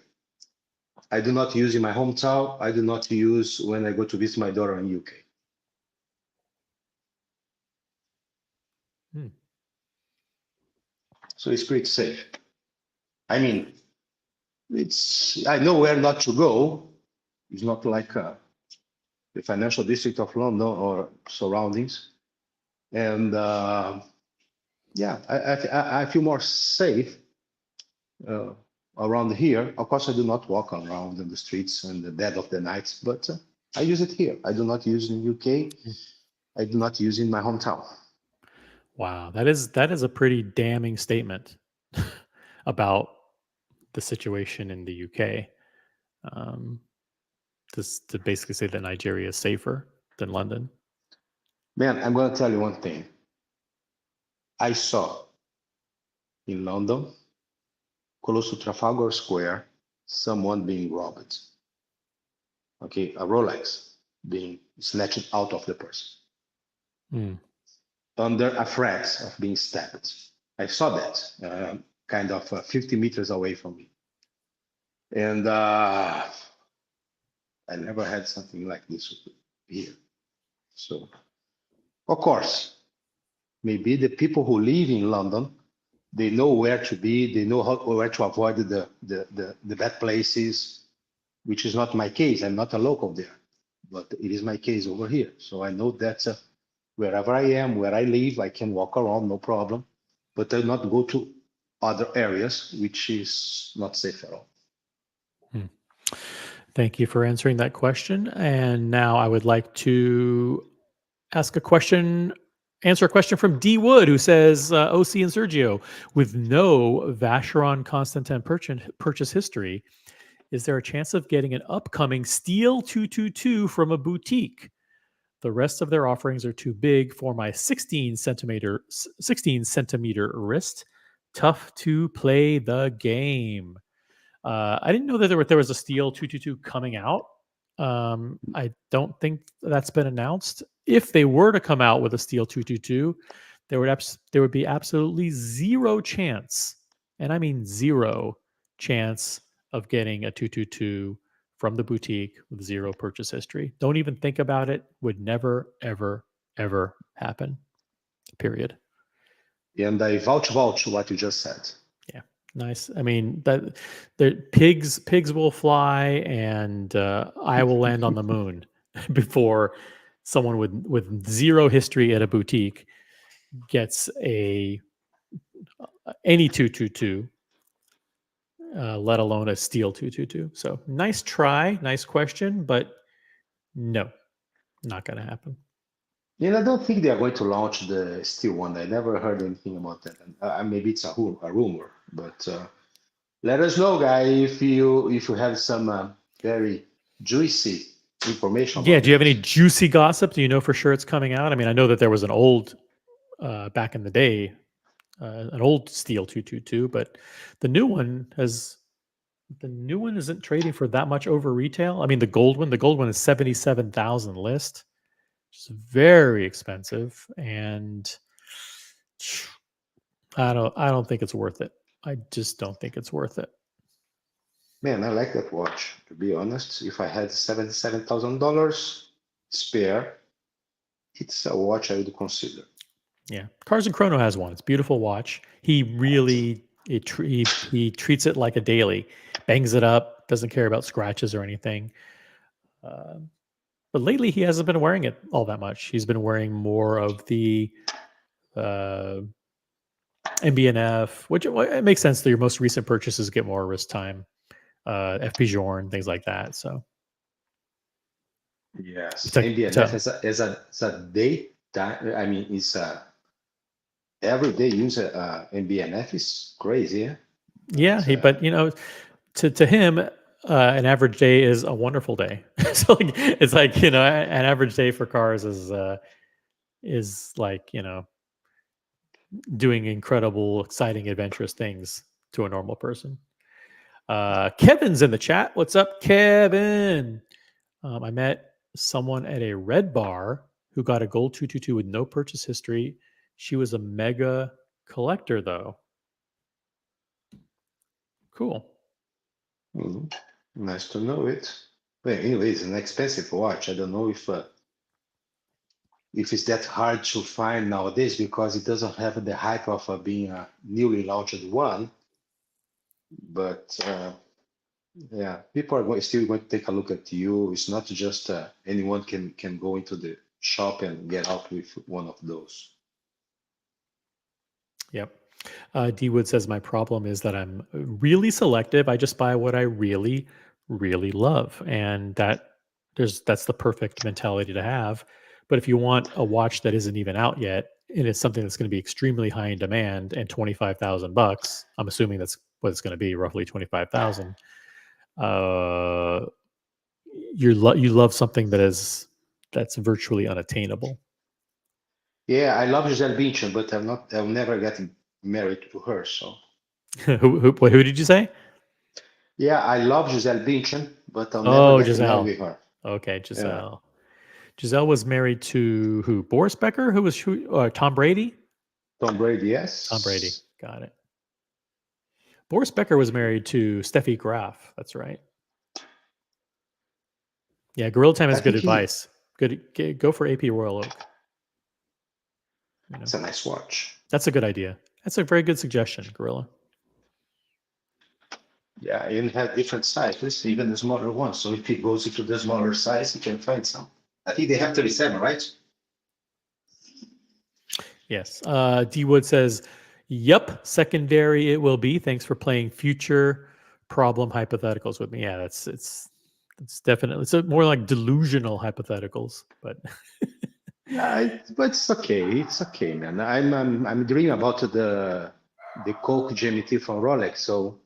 I do not use in my hometown. I do not use when I go to visit my daughter in UK. So it's pretty safe. I mean, I know where not to go. It's not like the financial district of London or surroundings. And yeah, I feel more safe around here. Of course, I do not walk around in the streets in the dead of the night, but I use it here. I do not use it in UK. I do not use it in my hometown. Wow, that is a pretty damning statement about the situation in the UK. To basically say that Nigeria is safer than London. Man, I'm going to tell you one thing. I saw in London, close to Trafalgar Square, someone being robbed. Okay, a Rolex being snatched out of the person. Under a threat of being stabbed. I saw that kind of 50 meters away from me. And I never had something like this here. So, of course, maybe the people who live in London, they know where to be, they know where to avoid the bad places, which is not my case. I'm not a local there, but it is my case over here. So I know that wherever I am, where I live, I can walk around, no problem, but I not go to other areas, which is not safe at all. Thank you for answering that question. And now I would like to answer a question from D Wood, who says, OC and Sergio, with no Vacheron Constantin purchase history, is there a chance of getting an upcoming Steel 222 from a boutique? The rest of their offerings are too big for my 16 centimeter wrist. Tough to play the game. I didn't know that there was a Steel 222 coming out. I don't think that's been announced. If they were to come out with a Steel 222, there would be absolutely zero chance, and I mean zero chance, of getting a 222 from the boutique with zero purchase history. Don't even think about it. Would never, ever, ever happen. Period. And I vouch what you just said. Yeah, nice. I mean, that the pigs will fly, and I will land on the moon before someone with zero history at a boutique gets any 222, let alone a Steel 222. So nice try, nice question, but no, not going to happen. And I don't think they are going to launch the Steel one. I never heard anything about that. Maybe it's a rumor, but let us know, guys, if you have some very juicy information. Yeah, do you have any juicy gossip? Do you know for sure it's coming out? I mean, I know that there was an old, back in the day, an old Steel 222, but the new one isn't trading for that much over retail. I mean, the gold one is 77,000 list, which is very expensive, and I don't think it's worth it. I just don't think it's worth it. Man, I like that watch. To be honest, if I had $77,000 spare, it's a watch I would consider. Yeah, Cars and Chrono has one. It's a beautiful watch. He really he treats it like a daily, bangs it up, doesn't care about scratches or anything. But lately, he hasn't been wearing it all that much. He's been wearing more of the MBNF, which it makes sense that your most recent purchases get more wrist time, FP Journe, things like that. So Yes, to, MBNF is a day time. I mean, it's a everyday user. MBNF is crazy. Yeah, yeah, but you know, to him, an average day is a wonderful day. So like, it's like, you know, an average day for cars is like, you know, doing incredible, exciting, adventurous things to a normal person. Kevin's in the chat. What's up, Kevin? I met someone at a red bar who got a gold 222 with no purchase history. She was a mega collector, though. Cool. Mhm. Nice to know it. Well, anyway, it's an expensive watch. I don't know if it's that hard to find nowadays because it doesn't have the hype of being a newly launched one. But yeah, people are still going to take a look at you. It's not just anyone can go into the shop and get out with one of those. Yep. D Wood says my problem is that I'm really selective. I just buy what I really, really love, and that's the perfect mentality to have. But if you want a watch that isn't even out yet, and it's something that's going to be extremely high in demand and $25,000, I'm assuming that's what it's going to be, roughly 25,000. You love something that's virtually unattainable. Yeah, I love Gisele Bündchen, but I'll never get married to her. So who did you say? yeah, I love Gisele Bündchen, but I'll never Oh, get married Giselle. with her. Okay, Yeah, Giselle. Giselle was married to who? Boris Becker? Tom Brady? Tom Brady, Tom Brady. yes. Got it. Boris Becker was married to Steffi Graf. That's right. Yeah, Gorilla Time I has good think advice. Go for AP Royal Oak. You know, it's a nice watch. that's a good idea. That's a very good suggestion, Gorilla. Yeah, and have different sizes, even the smaller ones. So if he goes into the smaller size, he can find some. I think they have 37, right? Yes. D Wood says, "Yup, secondary it will be. Thanks for playing future problem hypotheticals with me." Yeah, it's definitely more like delusional hypotheticals, but Yeah, but it's okay. It's okay, man. I'm dreaming about the Coke GMT from Rolex, so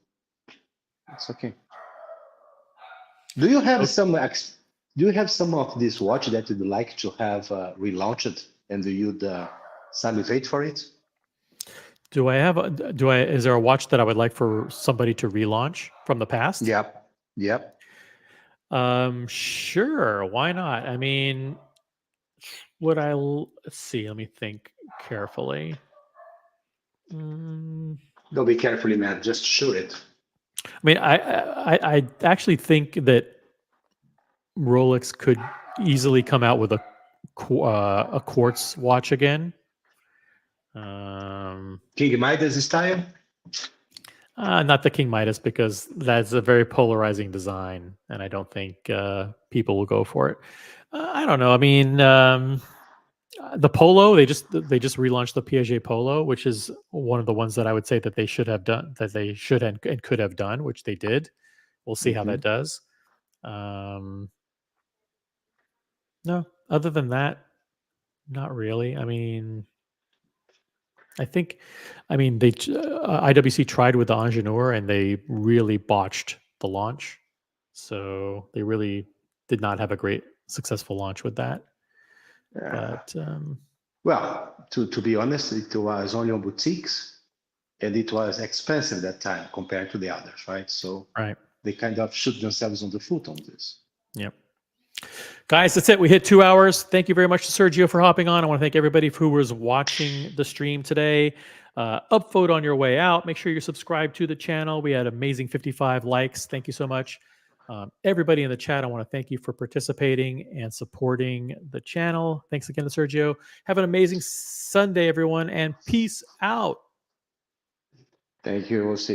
it's okay. Do you have do you have some of this watch that you'd like to have relaunched and you'd salivate for it? is there a watch that I would like for somebody to relaunch from the past? Yep. Yep. Sure, why not? I mean, let's see, let me think carefully. Don't be carefully, man. Just shoot it. I mean, I actually think that Rolex could easily come out with a quartz watch again. King Midas style? Not the King Midas, because that's a very polarizing design, and I don't think people will go for it. I don't know. I mean, the Polo, they just relaunched the Piaget Polo, which is one of the ones that I would say that they should have done, that they should and could have done, which they did. We'll see how that does. No, other than that, not really. I mean, they IWC tried with the Ingenieur and they really botched the launch. So they really did not have a great successful launch with that. But well, to be honest, it was only on boutiques and it was expensive that time compared to the others, right? So right. they kind of shoot themselves on the foot on this. Yep. Guys, that's it. We hit 2 hours. Thank you very much to Sergio for hopping on. I want to thank everybody who was watching the stream today. Upvote on your way out. Make sure you're subscribed to the channel. We had amazing 55 likes. Thank you so much. Everybody in the chat, I want to thank you for participating and supporting the channel. Thanks again to Sergio. Have an amazing Sunday, everyone, and peace out. Thank you. We'll see.